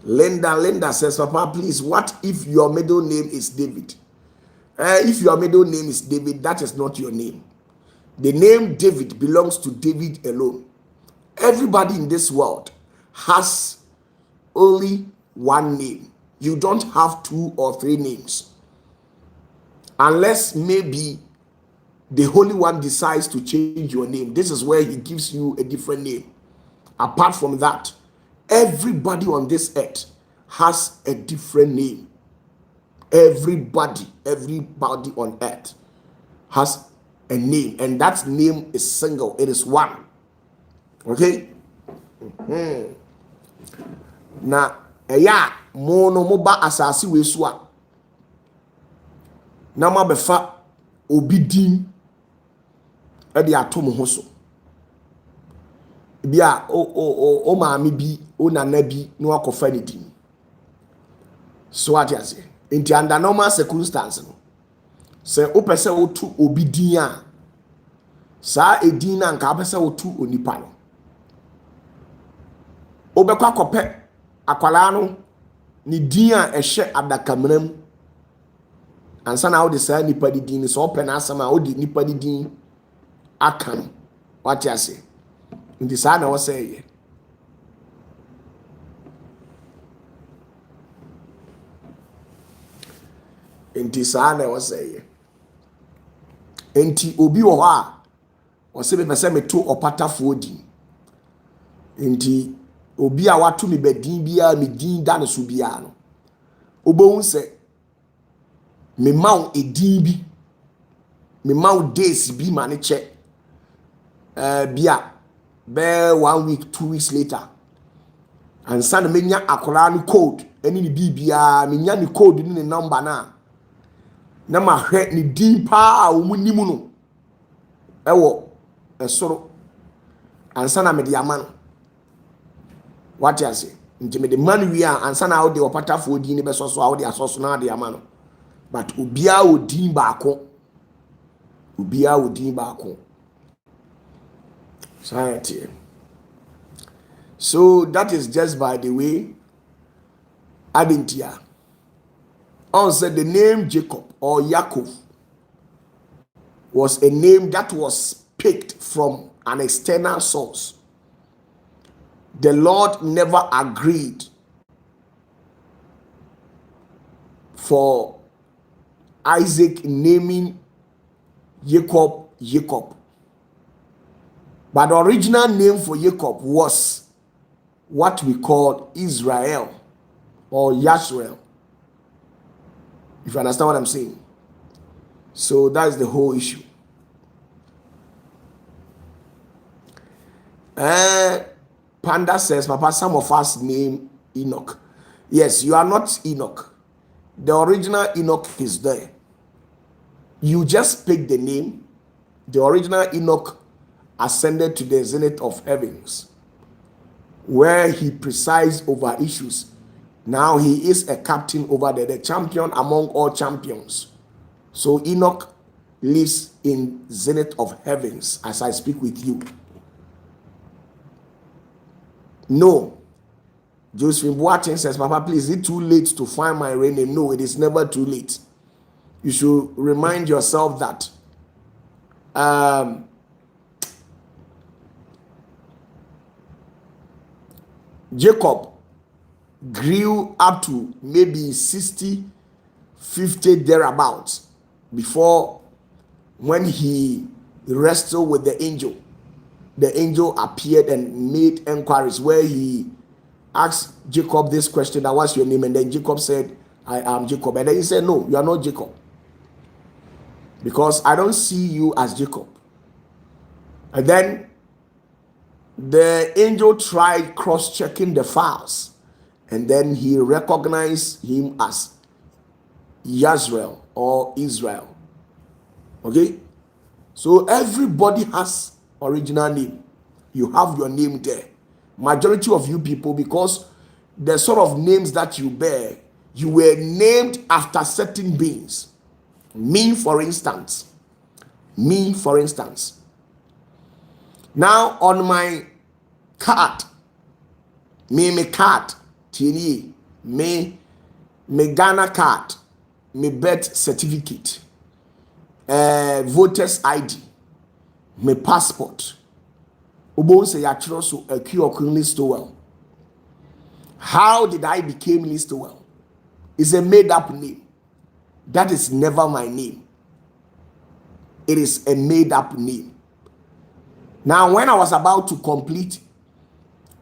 Linda says, Papa, please, what if your middle name is David? If your middle name is David, that is not your name. The name David belongs to David alone. Everybody in this world has only one name. You don't have 2 or 3 names. Unless maybe the Holy One decides to change your name. This is where he gives you a different name. Apart from that, everybody on this earth has a different name. Everybody on earth has a name, and that name is single. It is one. Okay? Na eya mono moba asasi wesu a na mabefa obi din e de ato mo ho so bia o maami bi o nana bi no akofa ne din so atiase enti under normal circumstances no se o pese o tu obi din a saa edin na nka pese o tu onipa no obekwa kope akwala no ni din a ehye adakamram ansa na wo de saa nipa di din so ope na asama wo de nipa di din akan watiase nti saa na wo say enti saa na wo say enti obi wo ha o se be pese me to opatafuo din enti obi a watu mi bedin bia mi din da no so bia no obohun se me maw edin bi me maw days bi ma ne che bia be 1 week 2 weeks later and san me nya akora no code eni ni bibia me nya ni code ni number na ma hwe ni din pa o mu nimu no ewo esoro ansa na me de ama no what you say nti me de man wi a ansa na wo de opatafuo din ni be so so a wo de asoso na de ama no but obia odin baako society. So that is just by the way Adentia on said the name Jacob or Yaakov was a name that was picked from an external source. The Lord never agreed for Isaac naming Jacob. But the original name for Jacob was what we call Israel or Yashrael. If you understand what I'm saying. So that's the whole issue. Panda says, Papa, some of us name Enoch. Yes, you are not Enoch. The original Enoch is there. You just pick the name. The original Enoch ascended to the zenith of heavens, where he presides over issues. Now he is a captain over there, the champion among all champions. So Enoch lives in zenith of heavens as I speak with you. No. Josephine Boateng says, Papa, please, is it too late to find my real name? No, it is never too late. You should remind yourself that Jacob grew up to maybe 60, 50 thereabouts before, when he wrestled with the angel appeared and made inquiries where he asked Jacob this question, that what's your name? And then Jacob said, I am Jacob. And then he said, no, you are not Jacob, because I don't see you as Jacob. And then the angel tried cross-checking the files, and then he recognized him as Yasrael or Israel. Okay? So everybody has original name. You have your name there. Majority of you people, because the sort of names that you bear, you were named after certain beings. Me, for instance. Now, on my card, me card, me Ghana card, me birth certificate, voters ID, me passport. Ubon say yatro so Akioku Listowell. How did I become Listowell? It's a made-up name. That is never my name. It is a made-up name. Now, when I was about to complete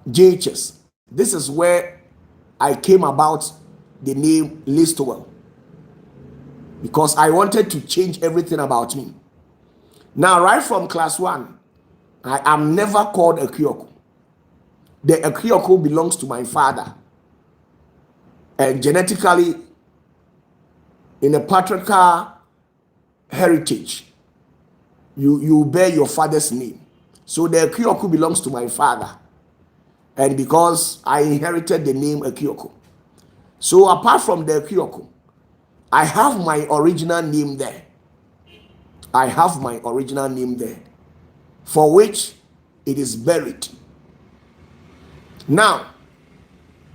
JHS, this is where I came about the name Listowell, because I wanted to change everything about me. Now, right from class 1, I am never called Akioku. The Akioku belongs to my father. And genetically, in a patriarchal heritage, you bear your father's name. So the Akioku belongs to my father. And because I inherited the name Akioku. So apart from the Akioku, I have my original name there. For which it is buried. Now,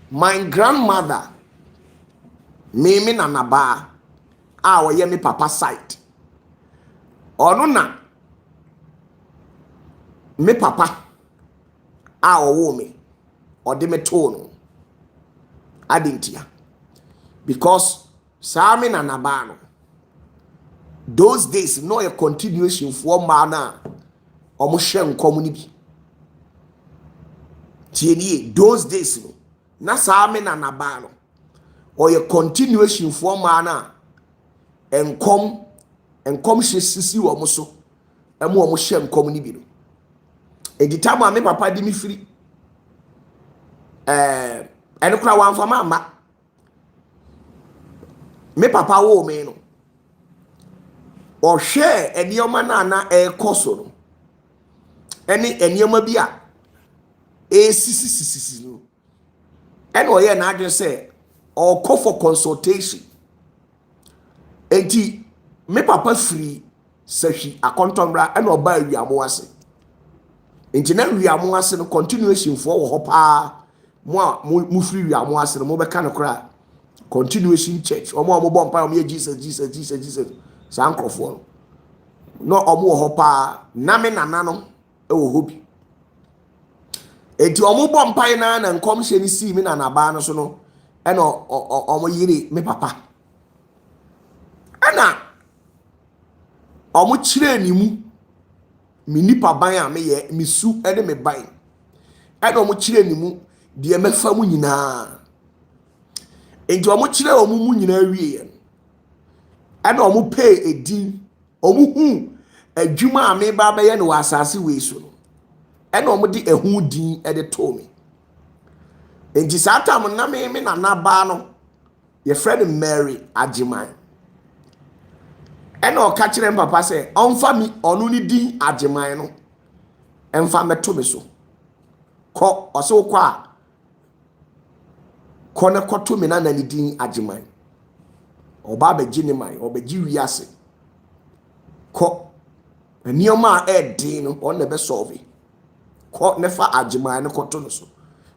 my grandmother, Mimi Nanaba, our yemi papa side. Onuna, me papa, our woman, or de metono, adintia. Because Sami Nanabano, those days, no a continuation for mana. Omoshem community. Tieni those days no. Na Sami na nabano. Or a continuation for mana. And come she sisi omoso. Emu omoshem community. And the time me papa di mi free. Eno kura wan for mama. Me papa wo me no. Or share eni omana na koso no. Any enyoma bi a sisi no and oye na adwen say or call for consultation enti me papa free sahi akontombra and oba wiamo ase enti na wiamo ase no continuation for wo hopa mo free wiamo ase no mo be kan kra continuation church omo bompa omo Jesus san krofo no omo hopa na me nana no hobi eti omo bompai na nkom hye ni si mi na naba no so no e no omo yiri me papa ana omo kire ni mu mi nipa ban a me ye mi su e de me ban e no omo kire ni mu deɛ mɛfa mu nyinaa enti ɔmo kyerɛ ɔmo mu nyinaa wie ɛna ɔmo pay edin ɔmo hu adwuma a meba bɛyɛ no wɔ asase wei so no ɛna ɔmo de ɛho din ɛde too me enti saa tam na me nana baa no yɛfrɛ no Mary Agyeman ɛna ɔka kyerɛ papa sɛ ɔmfa mi ɔno ne din Agyeman no ɛmfa mɛto me so kɔ ɔsɛ wokɔ a kɔ na kɔto me nana ne din Agyeman ɔba abɛgye ne man ɔbɛgye wiase kɔ nneɛma a ɛɛden no ɔno na ɛbɛsɔɔve kɔ ne fa Agyeman no kɔto no so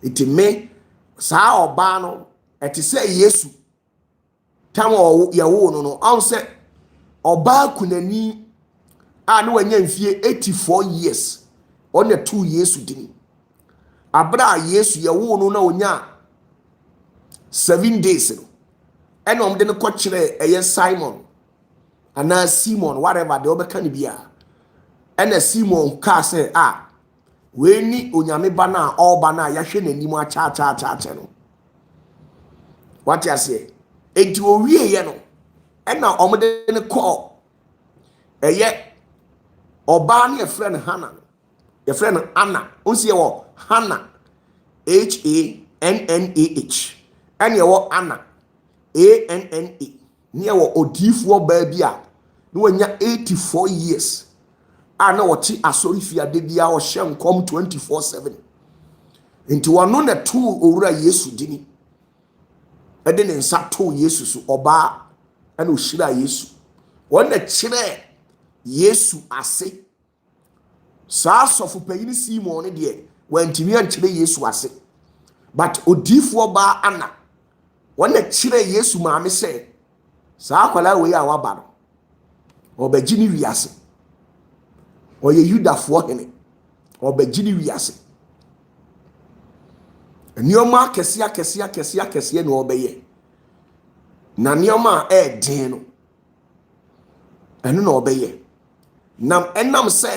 enti me saa ɔbaa no ɛte sɛ Yesu tam yɛwo no no ɔn sɛ ɔbaa kunani a ne wanya mfie 84 years ɔna 2 Yesu dini abra Yesu yɛwo no na onya 7 days no ɛna ɔmde no kɔkyerɛ ɛyɛ Simon ana Simon whatever de ɔbɛka ne bia ɛna Simon ka sɛ we ni onyame ba na ɔba na yɛhwɛ n'anim akyaakyaakyaakyɛ no wate ase enti owie yɛ no ɛna ɔmde ne kɔ ɛyɛ ɔbaa ne yɛfrɛ no Hannah yɛfrɛ no Anna onsi yɛwɔ Hannah HANNAH ɛne yɛwɔ Anna ANNA ne yɛwɔ odiifoɔ baa bi a ne wanya 84 years a na wɔte asɔre fiade bia ɔhyɛ nkɔm 24/7 nti wɔno na to owura Yesu dini ɛde ne nsa to Yesu so ɔbaa ɛna ohyira Yesu wɔn na kyerɛ Yesu ase saa sɔfo panyin Simon ne deɛ wɔntumi ankyerɛ Yesu ase but odiifoɔ baa Anna wɔn na kyerɛ Yesu maame sɛ saa akwalaa wei a waba no ɔbɛgye ne wiase ɔyɛ Yudafoɔ hene ɔbɛgye ne wiase nneɛma akɛseɛ na ɔbɛyɛ na nneɛma a ɛɛden no ɛno na ɔbɛyɛ nam ɛnam sɛ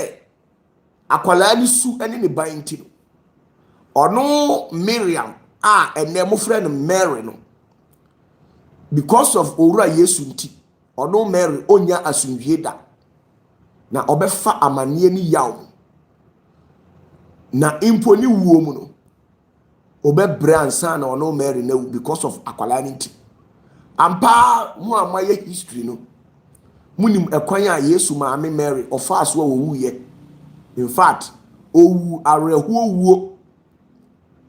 akwalaa ne su ɛne ne ban nti no ɔno Miriam a ɛnɛ mofrɛ no Mary no because of owura Yesu nti ɔno Mary onya asomdwie da na ɔbɛfa amanneɛ ne yaw na impo ne wuo mu no ɔbɛbrɛ ansa na ɔno Mary na because of akwalaa ne nti ampa mo a moayɛ history no munim ɛkwan a Yesu maame Mary ɔfaa so a wɔwuyɛ in fact owu awerɛhoɔ wuo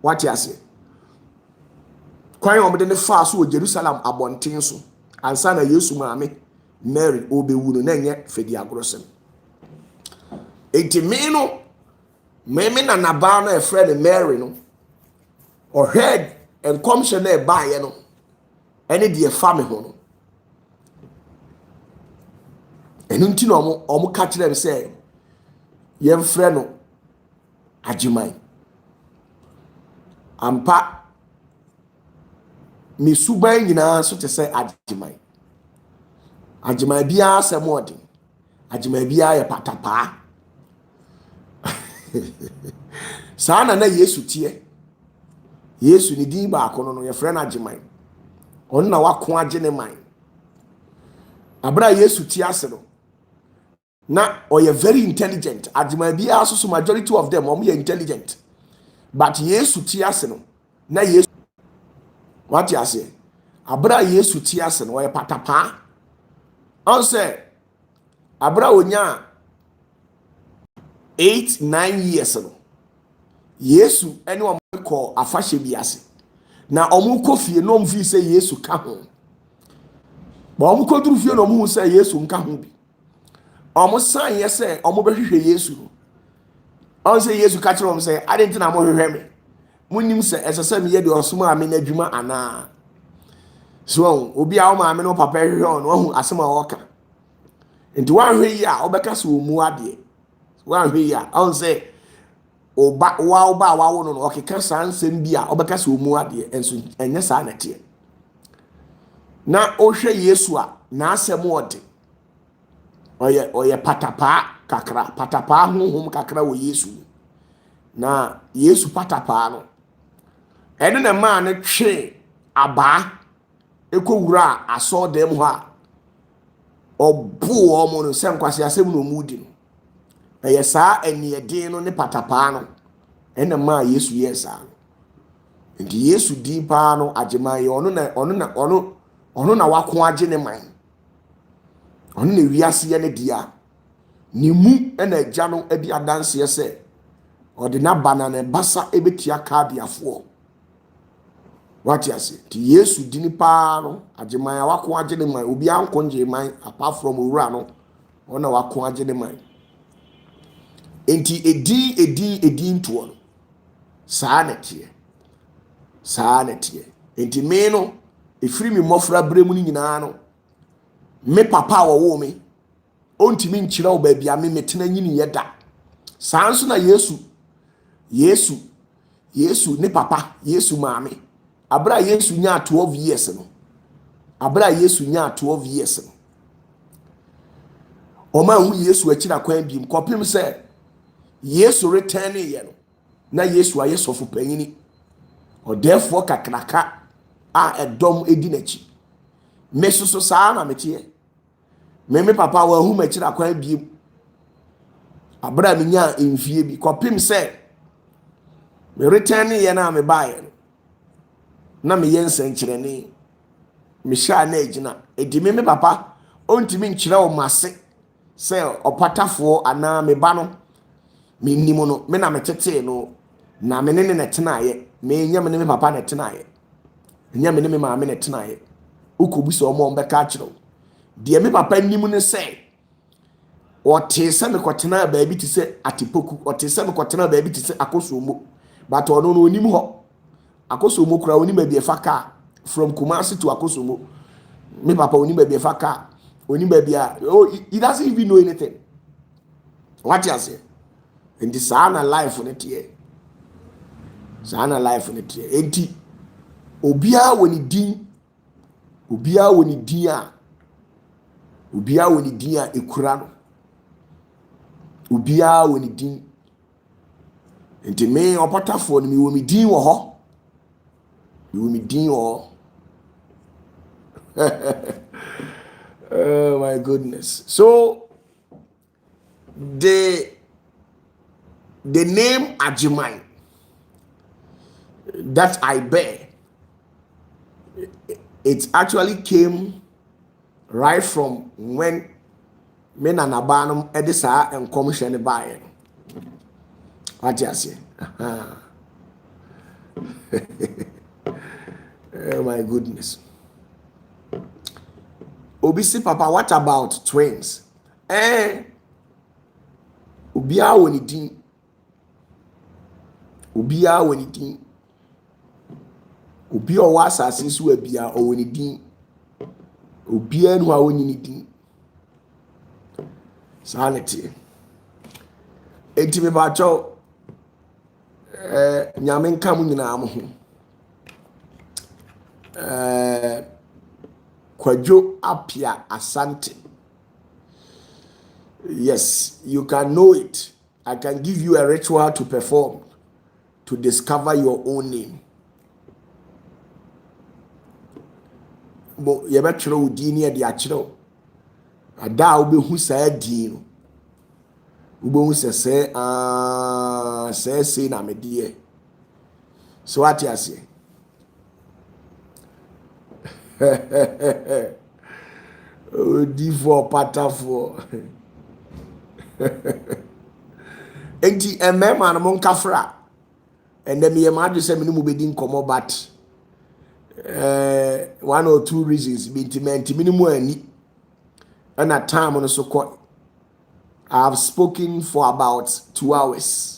wate ase kwan a ɔmde ne faa so wɔ Jerusalem abɔnten so ansa na Yesu maame Mary ɔbɛwu no na nyɛ fɛdi agorɔsɛm enti me na nabaa no ɛfrɛ no Mary no ɔhwɛ nkɔmhyɛ na ɛbaeɛ no ɛne deɛ fa me ho no ɛno nti na ɔmo ka kyerɛ no sɛ yɛmfrɛ no Agyeman ampa me suban nyinaa so te sɛ Agyeman biara sɛ mɔden Agyeman biara yɛ patapaa saa na Yesu tie Yesu ne din baako no yɛfrɛ no Agyeman ɔno na wako agye ne man abra Yesu tie ase no na ɔyɛ very intelligent Agyeman biara so majority of them ɔmo yɛ intelligent but Yesu tie ase no na Yesu wate ase abra Yesu tie ase no ɔyɛ patapaa ɔn sɛ abra onya 8-9 years no Yesu ɛne ɔmo kɔ afahyɛ bi ase na ɔmo kɔ fie no ɔmo fi sɛ Yesu ka ho ba ɔmo kɔ duru fie no ɔmo hu sɛ Yesu nka ho bi ɔmo san yɛ sɛ ɔmo bɛhwehwɛ Yesu ɔn sɛ Yesu ka kyerɛ ɔmo sɛ adentina na mo hwehwɛ me munim sɛ ɛsɛ sɛ me yɛ de ɔsoma ame na adwuma ana so obi a ɔmo ame no papa hwehwɛ ɔno ɔhu asɛm a ɔka nti wanhwɛ yi a ɔbɛka sɛ ɔmu adeɛ wanhwɛ yi a ɔn sɛ oba wawo no ɔkeka saa nsɛm bi a ɔbɛka sɛ ɔmu adeɛ enso ɛnyɛ saa na teɛ na ɔhwɛ Yesu a na asɛm ɔde ɔyɛ patapaa kakra patapaa honhom kakra wɔ Yesu na Yesu patapaa no ɛne na maa ne twe abaa ekowura aso dem ho a obu omo no sɛ nkwase asɛm no omudi no ɛyɛ saa aniɛden no ne patapaa no ɛna maa Yesu yɛ saa no nti Yesu din paa no agyeman yɛ ɔno na wako agye ne man ɔno na wiase yɛ ne dia ne mu ɛna agya no adi adanseɛ sɛ ɔde n'aba na ne basa ebetia kaadiafoɔ wati ase ti Yesu din paa no agyeman wako agye ne man obi anko ngye man apart from owura no ɔna wako agye ne man enti edin toɔ no saa na tie enti me no efiri mi mmɔfra bremu ni nyinaa no me papa a wɔwɔ me ontimi nkyerɛ wo baabi a me metena nyini yɛ da saa nso na Yesu ne papa Yesu maame abra Yesu nya 12 years no ɔma hu Yesu akira kwan biem kɔpem sɛ Yesu return yɛ no na Yesu ayɛ sɔfo panyini ɔdɛfoɔ kakraka a ɛdɔm edi n'akyi me soso saa na meteɛ me papa wa hu makira kwan biem abra me nya mfie bi kɔpem sɛ me return yɛ na me baeɛ no na me yɛ nsɛnkyerɛne me hyɛ na egyina edi me papa ontimi nkyerɛ wo mase sɛ ɔpatafoɔ anaa me ba no me nim no me na me tete no na me ne tenaeɛ me nya me ne me papa ne tenaeɛ nya me ne me maame ne tenaeɛ ukobu sɛ ɔmo ɔmbɛka kyerɛw deɛ me papa nim ne sɛ ɔte sɛ me kɔtena baabi te sɛ atipoku ɔte sɛ me kɔtena baabi te sɛ akosomo but ɔno no onim hɔ akosomo kura onim baabi efa kaa from Kumasi to akosomo me papa onim baabi efa kaa onim baabi a he doesn't even know anything what you say and the sana life on it here sana life on it here enti obiara woni din a ekura no obiara woni din enti me opatafoɔ no me wo me din wɔ hɔ oh my goodness. So the name Ajimai that I bear, it actually came right from when me na nabanum edisa and commission buy. What you say? Oh my goodness. Obisi papa, what about twins? Obia woni din. Obia woni din. Obia o asase so abia o woni din. Obia no a woni ni din. Sanity. Enti me ba cho nyame nka mu nyina mo ho. Kwajo Apia Asante. Yes, you can know it. I can give you a ritual to perform to discover your own name. Bo yebetro udini e di achiro. Ada obehu saa din no. Ubehu se na medie. So what you say? Divo OPATAFUOR. Enti emema na mon kafra. Ende me yemadu se me no bedi nkomo but one or two reasons binti minimum ani. And at time on so called I've spoken for about 2 hours.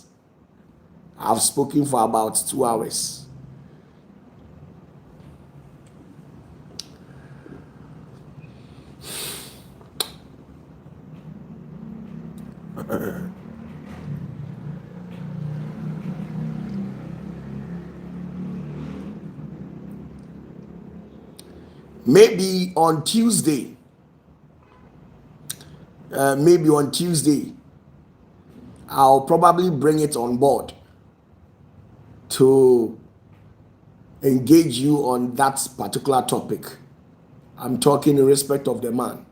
Maybe on Tuesday, I'll probably bring it on board to engage you on that particular topic. I'm talking in respect of the man,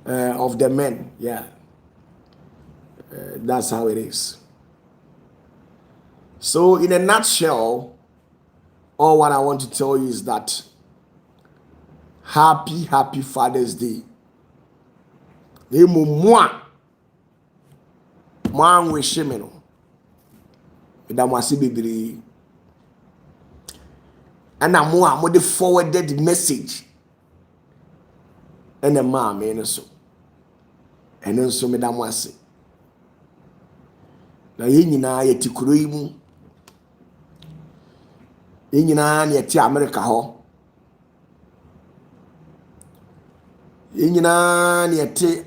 of the men. Yeah, that's how it is. So, in a nutshell, all what I want to tell you is that happy Father's Day. Moi, wish me no. That was be and I'm more the forwarded message. And a man, and so. And then so me that was na yɛnyinaa yɛte kuro yi mu, yɛnyinaa na yɛte America hɔ, yɛnyinaa na yɛte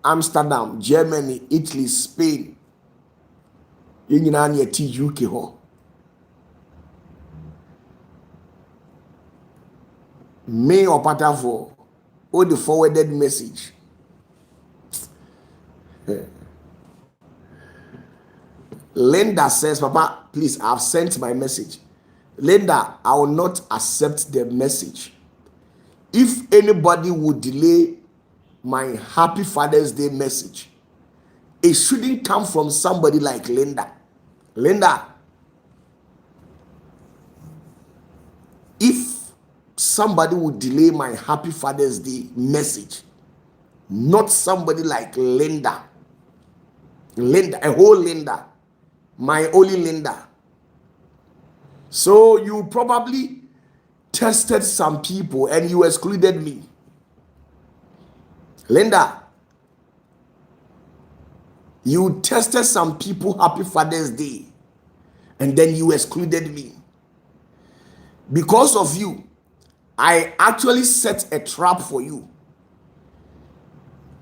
Amsterdam, Germany, Italy, Spain, yɛnyinaa na yɛte UK hɔ. Me OPATAFUOR, all the forwarded message. Linda says, Papa, please, I've sent my message. Linda, I will not accept the message. If anybody would delay my happy Father's Day message, it shouldn't come from somebody like Linda. Linda, if somebody would delay my happy Father's Day message, not somebody like Linda. Linda, a whole Linda. My only Linda. So you probably tested some people and you excluded me. Linda, you tested some people happy Father's Day and then you excluded me. Because of you, I actually set a trap for you.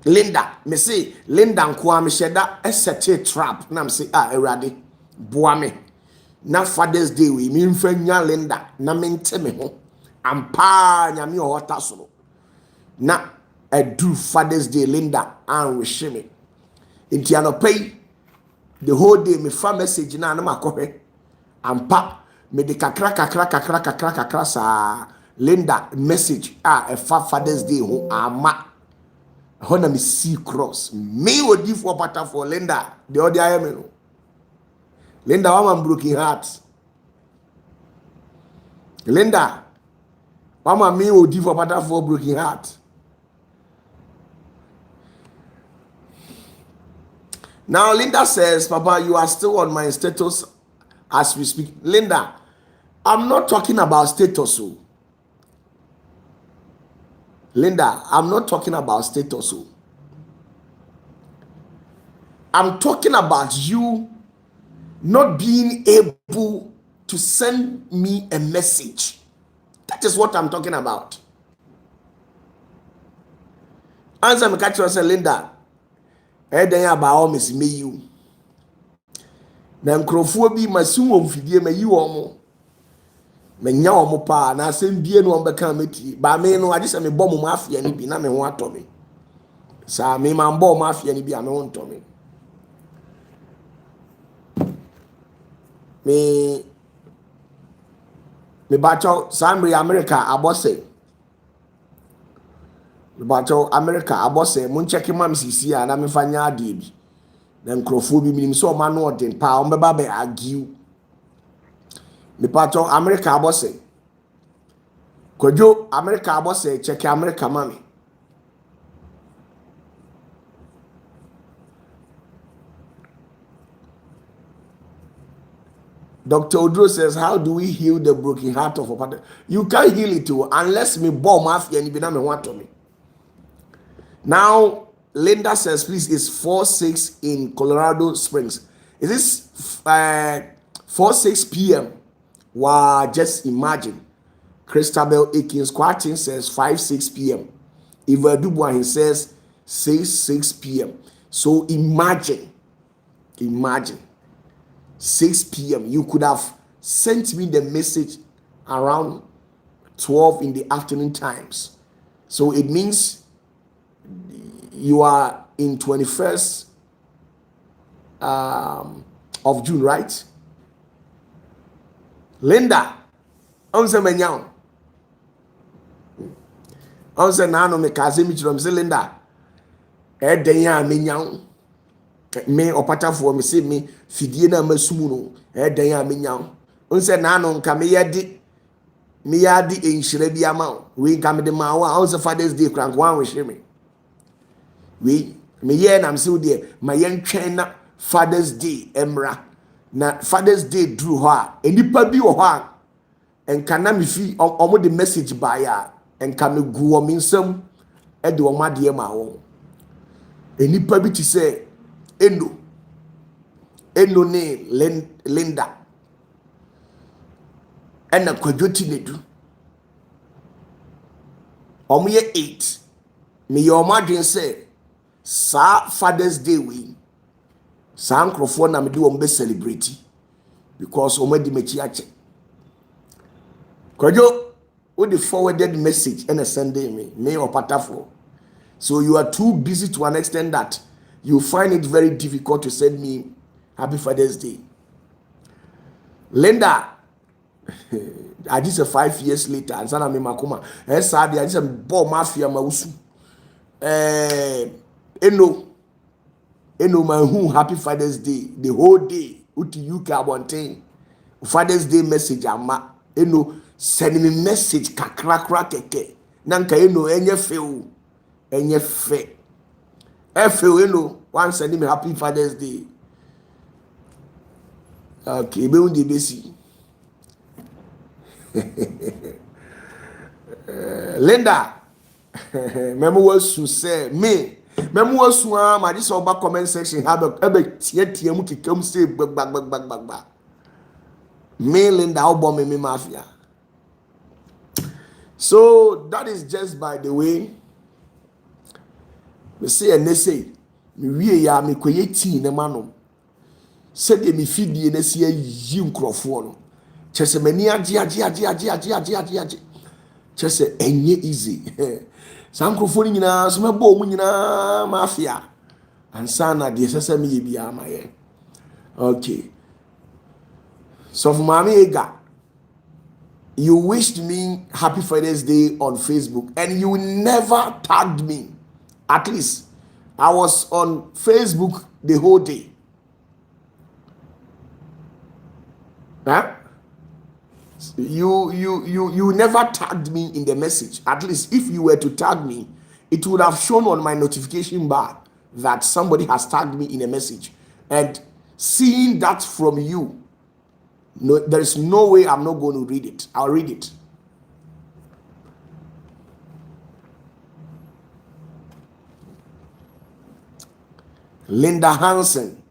Linda, me say, Linda nkwa me sheda a set a trap. Na me say, erade, boa me. Na Father's Day we mi mfanya Linda, na me nteme ho. Ampa nyame ohota soro. Na do Father's Day Linda and wish me. Inti anopai, the whole day me fa message na makohwe. Ampa, me de kakra sa Linda message a Father's Day ho ama. Hona me see cross. Me odi for OPATAFUOR Linda. The other I am. Linda, I'm broken heart. Linda, mama me odi for OPATAFUOR broken heart. Now Linda says, Papa, you are still on my status as we speak. Linda, I'm not talking about status. Linda, I'm not talking about status. I'm talking about you not being able to send me a message. That is what I'm talking about. Answer me, catch yourself, Linda. Then about miss me you. Na nkrofo bi masumo mfidie ma yi omo. Menya omo pa na asem bie no ombeka meti. Ba me no ade se me bom mafia ni bi na me ho ato me. Sa me man bom mafia ni bi a me ho nto me. Me bacho Samri America abose. Me bacho America abose mun check mam sisi a na me fanya ade bi. Na nkrofo bi minim so ma no odin pa o mbeba be argue. Me bacho America abose. Kojo America abose check America mami. Dr. Odro says, how do we heal the broken heart of a partner? You can't heal it too unless me bomb mafia and you want to me. Now, Linda says, please, it's 4-6 in Colorado Springs. Is this 4-6 p.m.? Wow, just imagine. Christabel Akins Quartin says 5-6 p.m. Iva Dubois, he says 6 p.m. So imagine. 6 p.m. You could have sent me the message around 12 in the afternoon times. So it means you are in 21st of June, right? Linda, On se menya. On se na no me kaze mi chiro me se Linda. E den ya menya. Me opatafoɔ me se me fidie na masumu no dan a menya on se na no nka me yadi enhyira bi ama we nka me de ma wo on se Father's Day krank wan we hwe me me ye na me se wo de ma ye ntwen na Father's Day emra na Father's Day duru hɔ a enipa bi wɔ hɔ a enka na me fi omo de message ba ya enka me gu wo me nsam e de wo made ma wo enipa bi ti se Eno ne Linda ena kwadwoti nedu omo ye 8 me ye omo adwen se sa Father's Day we sa nkrofo na me de omo be celebrate because omo di mechi ache kwadwo with the forwarded message and sending me OPATAFUOR. So you are too busy to an extent that you find it very difficult to send me Happy Father's Day. Linda, I just 5 years later, and sana me makoma. Sad, I just bought mafia mausu. Eno my who Happy Father's Day. The whole day, uti UK abonte. Father's Day message ama. Eno send me message kakra keke. Nanka eno enye fe. Eno one sending me Happy Father's Day. Okay, be undi besi. Linda, memo was to say me. Memo was to my this over comment section have a tie mu kikam say bag. Me Linda how me mafia. So that is just by the way. Me say and they say me wie ya me koye tea ne manom. Said me fidie na se yi nkrofo no. Chese mani age. Chese enye easy. Sa nkrofo ni nyina so mebo mu nyina mafia. Ansa na de sese me ye bia amaye. Okay. So for Mami Ega, you wished me Happy Father's Day on Facebook and you never tagged me. At least I was on Facebook the whole day. Huh? You never tagged me in the message. At least if you were to tag me, it would have shown on my notification bar that somebody has tagged me in a message. And seeing that from you, no, there is no way I'm not going to read it. I'll read it. Linda Hansen.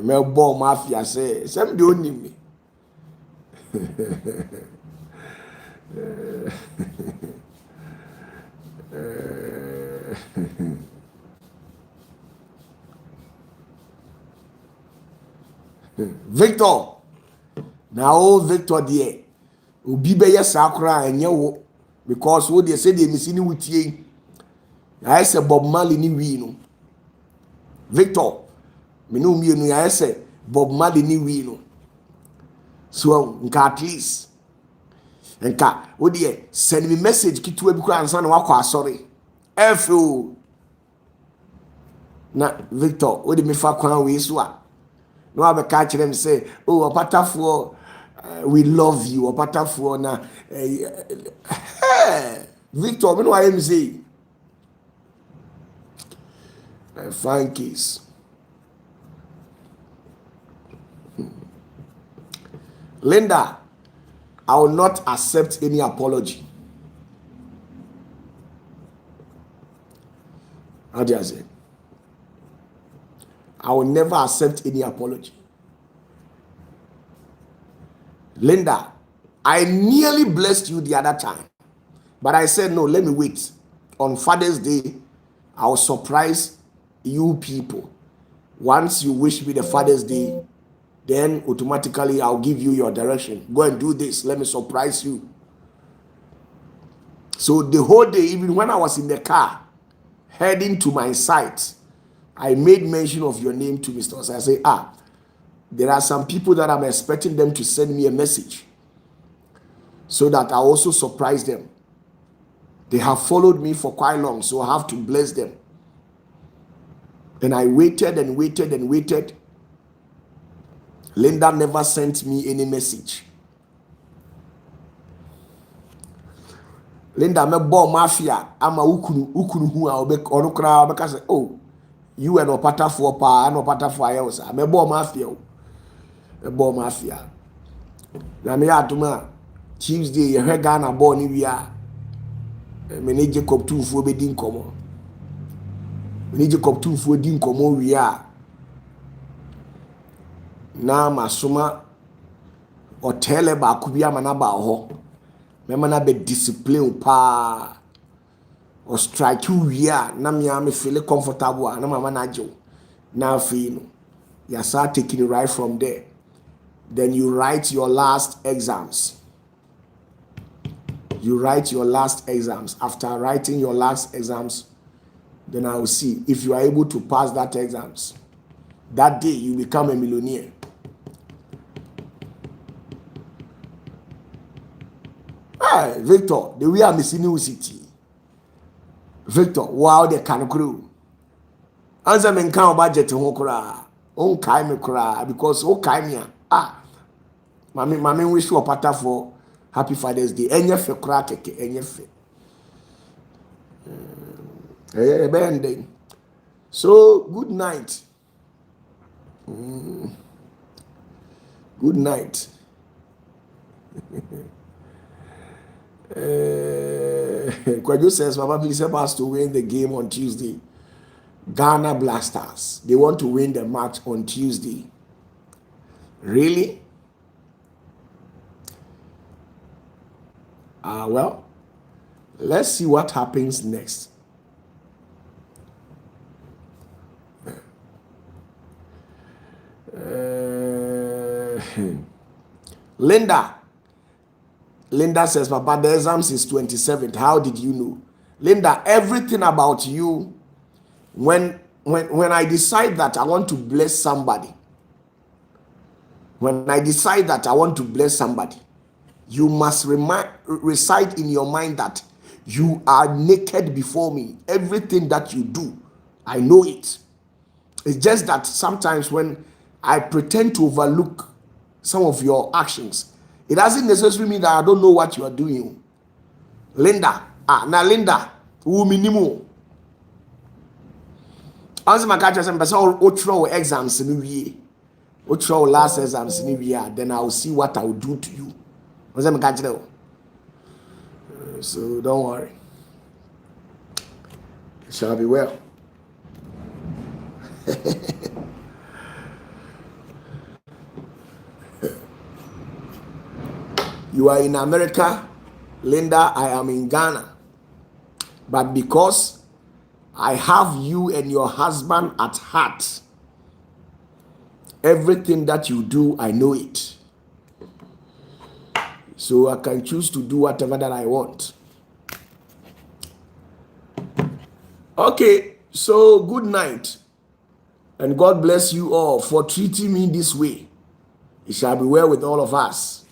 Melbourne Mafia say, some don't need me. Victor. Now Victor dear. Obi be sakura enye wo because wo dey say dey misini wutie. I say Bob Marley ni wi no. Victor, me no mienu ya say Bob Marley ni wi no. So nka at least nka wo dey send me message kitu bi kwa ansa na wakọ asori. Efo na Victor, wo dey me fa kwan we so a. No have catch them say, oh, OPATAFUOR, we love you, OPATAFUOR na Victor, me know I am say. Fine case. Linda, I will not accept any apology. How do I say? I will never accept any apology. Linda, I nearly blessed you the other time. But I said, no, let me wait. On Father's Day, I will surprise you people. Once you wish me the Father's Day, then automatically I'll give you your direction. Go and do this. Let me surprise you. So the whole day, even when I was in the car, heading to my site, I made mention of your name to Mr. I say, there are some people that I'm expecting them to send me a message. so that I also surprise them. They have followed me for quite long, so I have to bless them. And I waited and waited and waited. Linda never sent me any message. Linda, me bo mafia, ama ukunu hu a onu kra obeka say, oh, you and OPATAFUOR pa, and OPATAFUOR ayos. Me bo mafia. Me bo mafia. Na me atuma Tuesday ye hwe Ghana bo ni wia. Me ne Jacob Tumfuo be di nkomo. Me ne Jacob Tumfuo di nkomo wia. Na masoma hotel ba ku bia mana ba ho. Me mana be discipline pa. Or strike you wia na me feel comfortable na mama na jo. Na feel no. You start taking it right from there. Then you write your last exams. You write your last exams. After writing your last exams, then I will see if you are able to pass that exams. That day you become a millionaire. Hey, Victor, the way I'm missing you city. Victor, wow, the can crew. Answer me count budget to Hokra. Oh, kai me cry because oh, kai me. Mami wish you OPATAFUOR Happy Father's Day. Enye fe kra keke, enye fe. Bending. So, good night. Good night. Kwaju says, Papa, please help us to win the game on Tuesday. Ghana Blasters. They want to win the match on Tuesday. Really? Well, let's see what happens next. Linda says, Papa, the exams is 27th. How did you know? Linda, everything about you, when I decide that I want to bless somebody, you must recite in your mind that you are naked before me. Everything that you do, I know it. It's just that sometimes when I pretend to overlook some of your actions, it doesn't necessarily mean that I don't know what you are doing. Linda, Linda, who minimum. As my catcher said, throw exams in the year, throw last exams in the year, then I will see what I will do to you. So don't worry. It shall be well. You are in America, Linda, I am in Ghana. But because I have you and your husband at heart, everything that you do, I know it. So I can choose to do whatever that I want. Okay, so good night. And God bless you all for treating me this way. It shall be well with all of us.